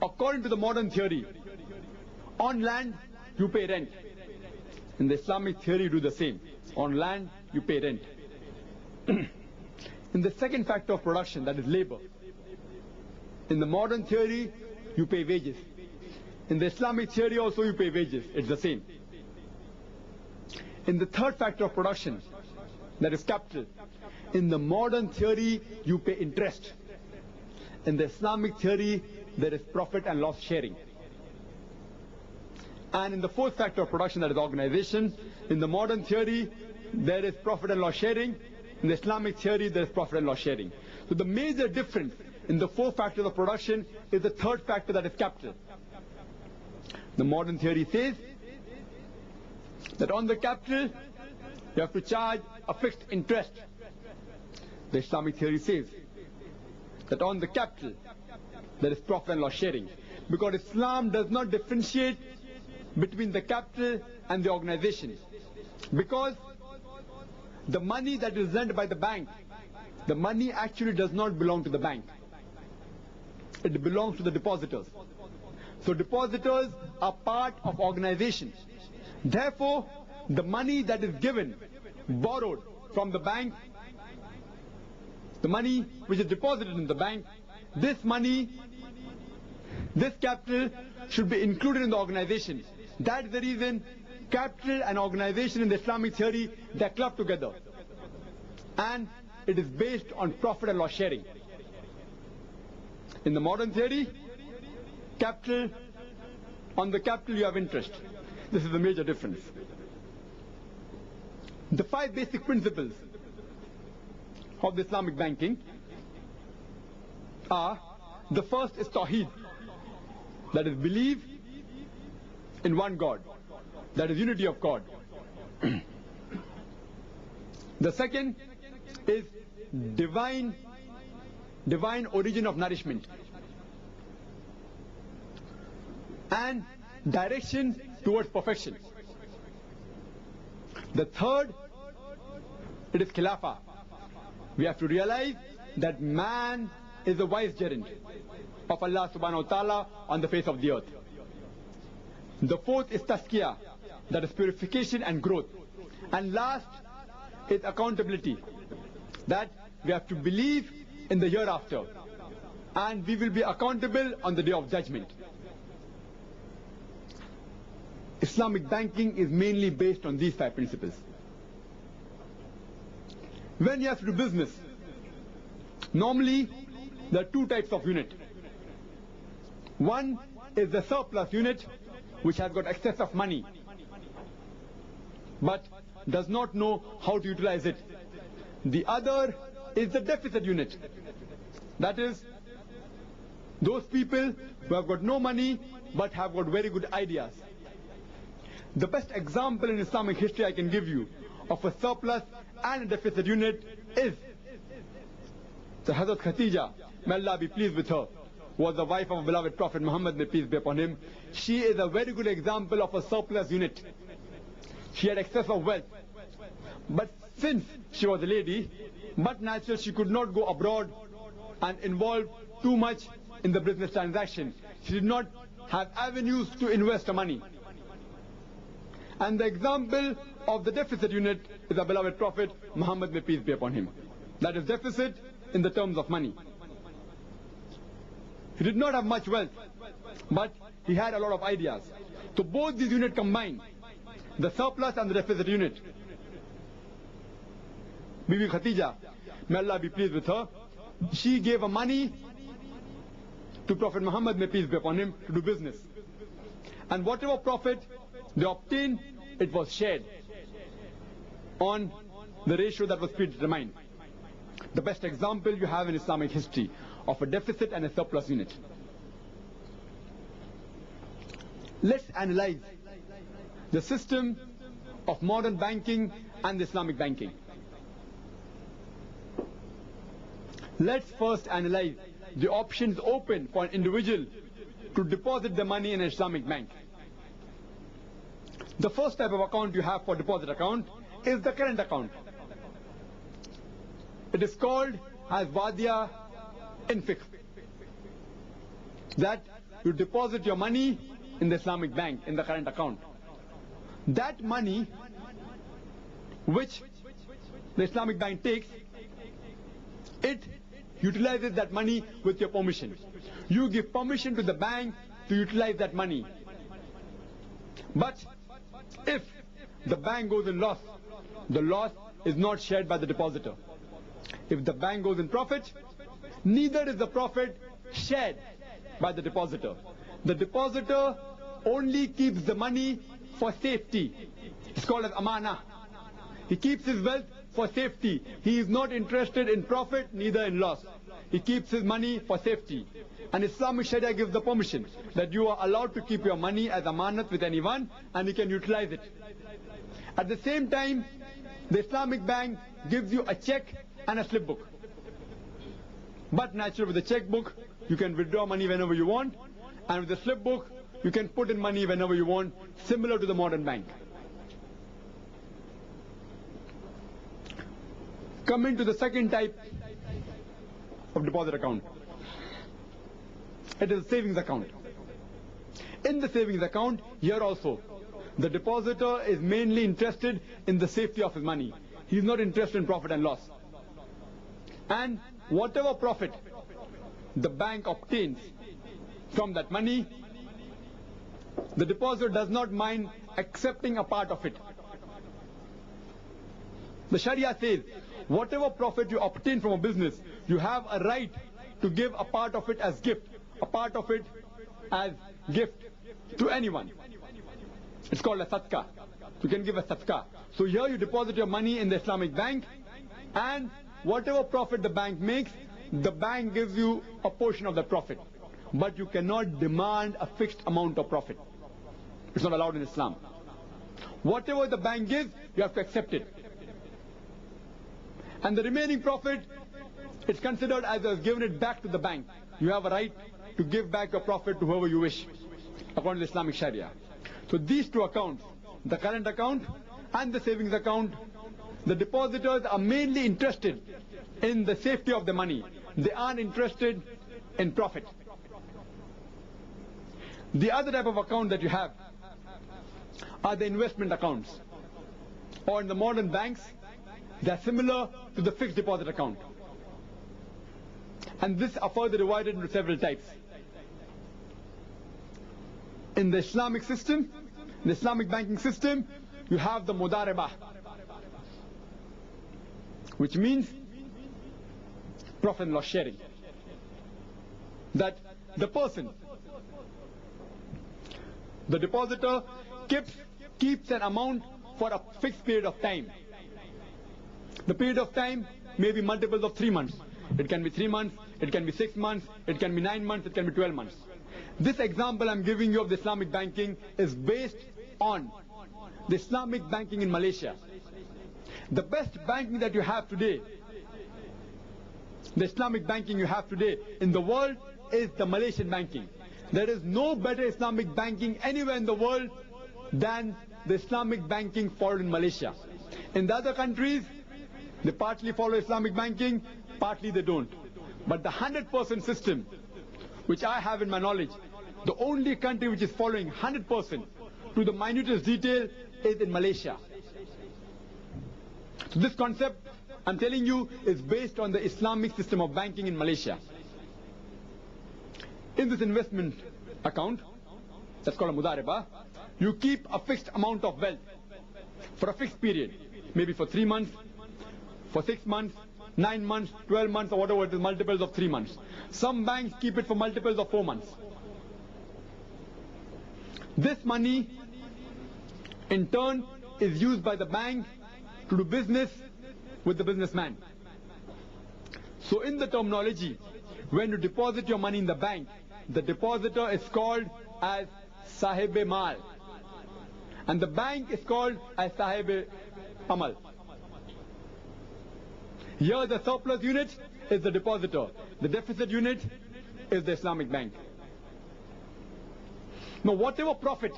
According to the modern theory, on land you pay rent. In the Islamic theory you do the same. On land you pay rent. In the second factor of production, that is labor, in the modern theory you pay wages. In the Islamic theory also you pay wages. It's the same. In the third factor of production, that is capital, in the modern theory you pay interest. In the Islamic theory there is profit and loss sharing. And in the fourth factor of production, that is organization, in the modern theory there is profit and loss sharing. In the Islamic theory there is profit and loss sharing. So the major difference in the four factors of production is the third factor, that is capital. The modern theory says that on the capital you have to charge a fixed interest. The Islamic theory says that on the capital there is profit and loss sharing, because Islam does not differentiate between the capital and the organization, because the money that is lent by the bank, the money actually does not belong to the bank. It belongs to the depositors. So depositors are part of organization. Therefore, the money that is given, borrowed from the bank, the money which is deposited in the bank, this money, this capital should be included in the organization. That is the reason capital and organization in the Islamic theory, they are clubbed together. And it is based on profit and loss sharing. In the modern theory, capital, on the capital you have interest. This is the major difference. The 5 basic principles of the Islamic banking are, the first is Tawheed, that is believe in one God, that is unity of God. The second is divine origin of nourishment and direction towards perfection. The third, it is Khilafah. We have to realize that man is the vicegerent of Allah subhanahu wa ta'ala on the face of the earth. The fourth is Tazkiyah, that is purification and growth. And last is accountability, that we have to believe in the hereafter, and we will be accountable on the day of judgment. Islamic banking is mainly based on these 5 principles. When you have to do business, normally there are 2 types of unit. One is the surplus unit, which has got excess of money but does not know how to utilize it. The other is the deficit unit, that is those people who have got no money but have got very good ideas. The best example in Islamic history I can give you of a surplus and a deficit unit is the Hazrat Khatija, may Allah be pleased with her, was the wife of beloved Prophet Muhammad, may peace be upon him. She is a very good example of a surplus unit. She had excess of wealth, but since she was a lady, but natural, she could not go abroad and involve too much in the business transaction. She did not have avenues to invest her money. And the example of the deficit unit is the beloved Prophet Muhammad, may peace be upon him. That is deficit in the terms of money. He did not have much wealth, but he had a lot of ideas. So both these units combined, the surplus and the deficit unit. Bibi Khatija, may Allah be pleased with her, she gave her money to Prophet Muhammad, may peace be upon him, to do business. And whatever profit they obtained, it was shared on the ratio that was predetermined. The best example you have in Islamic history of a deficit and a surplus unit. Let's analyze the system of modern banking and Islamic banking. Let's first analyze the options open for an individual to deposit the money in an Islamic bank. The first type of account you have for deposit account is the current account. It is called as Wadiya in Fiqh, that you deposit your money in the Islamic bank, in the current account. That money which the Islamic bank takes, it utilizes that money with your permission. You give permission to the bank to utilize that money. But if the bank goes in loss, the loss is not shared by the depositor. If the bank goes in profit, neither is the profit shared by the depositor. The depositor only keeps the money for safety. It's called as amana. He keeps his wealth for safety. He is not interested in profit, neither in loss. He keeps his money for safety. And Islamic Sharia gives the permission that you are allowed to keep your money as amanat with anyone and you can utilize it. At the same time, the Islamic bank gives you a check and a slip book. But naturally, with the checkbook, you can withdraw money whenever you want, and with the slip book, you can put in money whenever you want, similar to the modern bank. Coming to the second type of deposit account. It is a savings account. In the savings account, here also, the depositor is mainly interested in the safety of his money. He is not interested in profit and loss. And whatever profit the bank obtains from that money, the depositor does not mind accepting a part of it. The Sharia says, whatever profit you obtain from a business, you have a right to give a part of it as gift, a part of it as gift to anyone. It's called a sadaqah. You can give a sadaqah. So here you deposit your money in the Islamic bank, and whatever profit the bank makes, the bank gives you a portion of the profit. But you cannot demand a fixed amount of profit. It's not allowed in Islam. Whatever the bank gives, you have to accept it. And the remaining profit, it's considered as you have given it back to the bank. You have a right to give back your profit to whoever you wish, according to Islamic Sharia. So these two accounts, the current account and the savings account, the depositors are mainly interested in the safety of the money. They aren't interested in profit. The other type of account that you have are the investment accounts. Or in the modern banks, they are similar to the fixed deposit account. And this are further divided into several types. In the Islamic system, the Islamic banking system, you have the mudaribah, which means profit and loss sharing. That the person, the depositor, keeps an amount for a fixed period of time. The period of time may be multiples of 3 months. It can be 3 months, it can be 6 months, it can be 9 months, it can be 12 months. This example I'm giving you of the Islamic banking is based on the Islamic banking in Malaysia. The best banking that you have today, the Islamic banking you have today in the world, is the Malaysian banking. There is no better Islamic banking anywhere in the world than the Islamic banking followed in Malaysia. In the other countries, they partly follow Islamic banking, partly they don't. But the 100% system, which I have in my knowledge, the only country which is following 100% to the minutest detail is in Malaysia. So this concept, I'm telling you, is based on the Islamic system of banking in Malaysia. In this investment account, that's called a mudaribah, you keep a fixed amount of wealth for a fixed period, maybe for 3 months, for 6 months, 9 months, 12 months, or whatever it is, multiples of 3 months. Some banks keep it for multiples of 4 months. This money, in turn, is used by the bank to do business with the businessman. So in the terminology, when you deposit your money in the bank, the depositor is called as Sahib-e-Mal, and the bank is called as Sahib-e-Amal. Here the surplus unit is the depositor. The deficit unit is the Islamic bank. Now whatever profit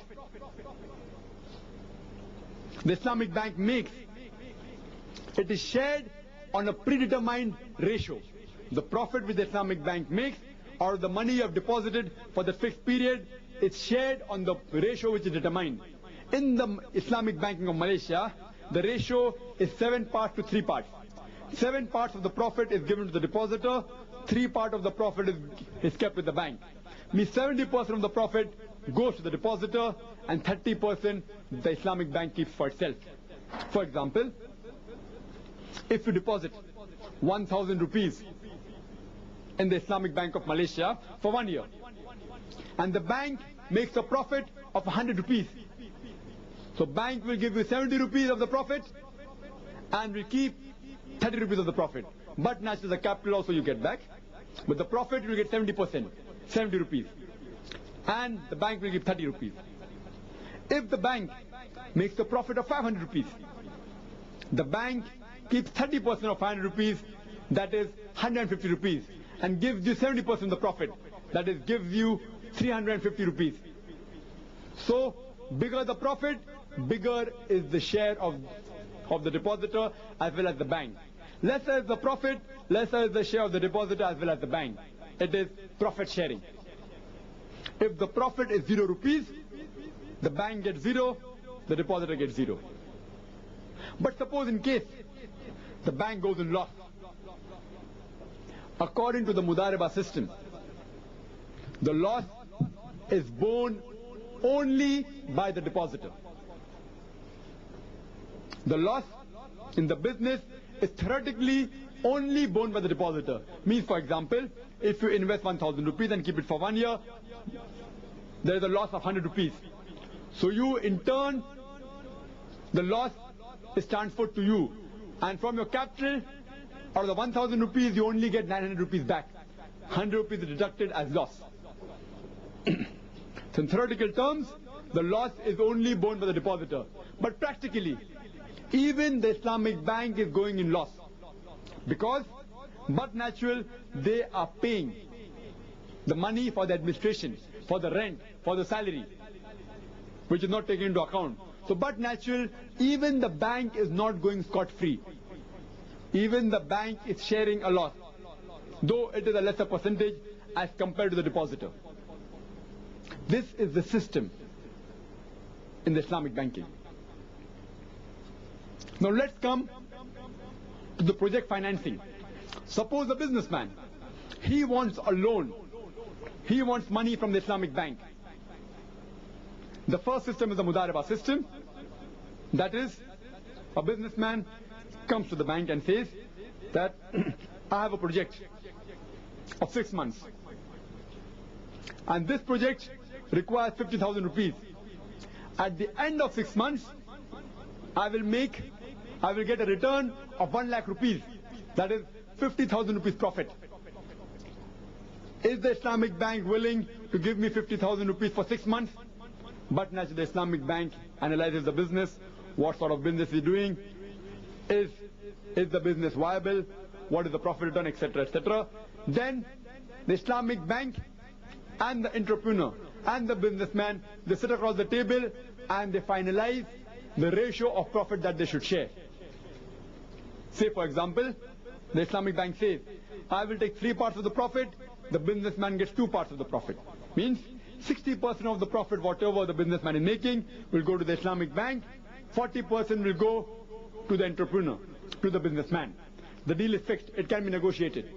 the Islamic bank makes, it is shared on a predetermined ratio. The profit which the Islamic bank makes, or the money you have deposited for the fixed period, it's shared on the ratio which is determined. In the Islamic banking of Malaysia, the ratio is 7 parts to 3 parts. 7 parts of the profit is given to the depositor, 3 parts of the profit is kept with the bank. Means 70% of the profit goes to the depositor and 30% the Islamic bank keeps for itself. For example, if you deposit 1,000 rupees in the Islamic Bank of Malaysia for 1 year, and the bank makes a profit of 100 rupees, so bank will give you 70 rupees of the profit and will keep 30 rupees of the profit. But naturally the capital also you get back, but the profit you will get 70%, 70 rupees, and the bank will give 30 rupees. If the bank makes a profit of 500 rupees, the bank keeps 30% of 500 rupees, that is 150 rupees, and gives you 70% of the profit. That is, gives you 350 rupees. So, bigger the profit, bigger is the share of the depositor as well as the bank. Lesser is the profit, lesser is the share of the depositor as well as the bank. It is profit sharing. If the profit is 0 rupees, the bank gets 0, the depositor gets 0. But suppose in case the bank goes in loss, according to the Mudareba system, the loss is borne only by the depositor. The loss in the business is theoretically only borne by the depositor. Means, for example, if you invest 1,000 rupees and keep it for 1 year, there is a loss of 100 rupees. So you, in turn, the loss is transferred to you. And from your capital, out of the 1,000 rupees, you only get 900 rupees back. 100 rupees is deducted as loss. So in theoretical terms, the loss is only borne by the depositor. But practically, even the Islamic bank is going in loss. Because, but natural, they are paying the money for the administration, for the rent, for the salary, which is not taken into account. So, but natural, even the bank is not going scot-free. Even the bank is sharing a loss, though it is a lesser percentage as compared to the depositor. This is the system in the Islamic banking. Now let's come to the project financing. Suppose a businessman, he wants a loan. He wants money from the Islamic bank. The first system is the Mudareba system. That is, a businessman comes to the bank and says that I have a project of 6 months. And this project requires 50,000 rupees. At the end of 6 months, I will get a return of 1 lakh rupees. That is 50,000 rupees profit. Is the Islamic bank willing to give me 50,000 rupees for 6 months? But naturally, the Islamic bank analyzes the business, what sort of business is doing, is the business viable, what is the profit return, etc., etc. Then the Islamic bank and the entrepreneur and the businessman, they sit across the table and they finalize the ratio of profit that they should share. Say, for example, the Islamic bank says, I will take 3 parts of the profit, the businessman gets 2 parts of the profit. Means 60% of the profit, whatever the businessman is making, will go to the Islamic bank, 40% will go to the entrepreneur, to the businessman. The deal is fixed, it can be negotiated.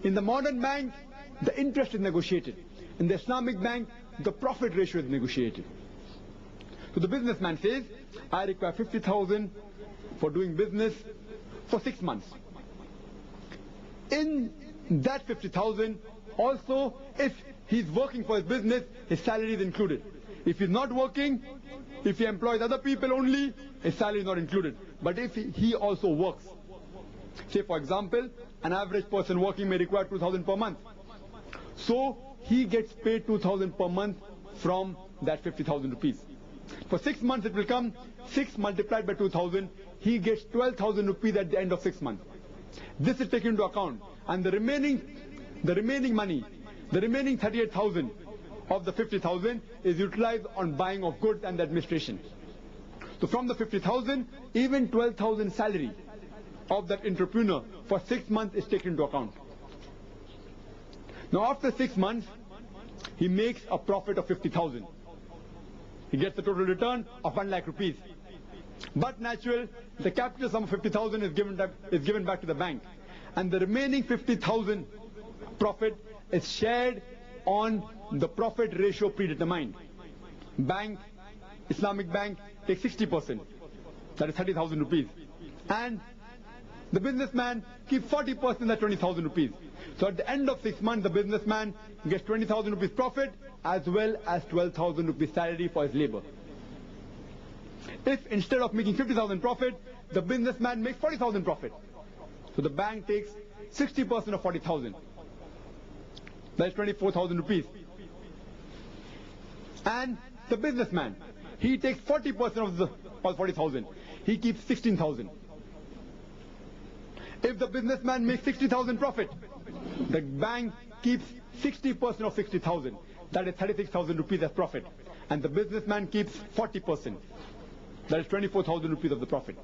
In the modern bank, the interest is negotiated. In the Islamic bank, the profit ratio is negotiated. So the businessman says, I require 50,000 for doing business for 6 months. In that 50,000, also, if he's working for his business, his salary is included. If he's not working, if he employs other people only, his salary is not included. But if he also works, say for example, an average person working may require 2,000 per month. So he gets paid 2,000 per month from that 50,000 rupees. For 6 months it will come 6 multiplied by 2,000. He gets 12,000 rupees at the end of 6 months. This is taken into account, and the remaining money, the remaining 38,000 of the 50,000 is utilized on buying of goods and the administration. So from the 50,000, even 12,000 salary of that entrepreneur for 6 months is taken into account. Now after 6 months, he makes a profit of 50,000. He gets the total return of 1 lakh rupees. But natural, the capital sum of 50,000 is given back to the bank. And the remaining 50,000 profit is shared on the profit ratio predetermined. Bank, Islamic bank, takes 60%. That is 30,000 rupees. And the businessman keeps 40%, that's 20,000 rupees. So at the end of 6 months, the businessman gets 20,000 rupees profit as well as 12,000 rupees salary for his labor. If instead of making 50,000 profit, the businessman makes 40,000 profit, so the bank takes 60% of 40,000. That is 24,000 rupees. And the businessman, he takes 40% of the 40,000. He keeps 16,000. If the businessman makes 60,000 profit, The bank keeps 60% of 60,000. That is 36,000 rupees as profit. And the businessman keeps 40%. That is 24,000 rupees of the profit.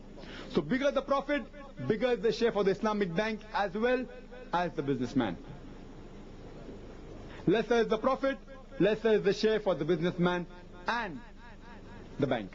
So bigger the profit, bigger is the share for the Islamic bank as well as the businessman. Lesser is the profit, lesser is the share for the businessman and the bank.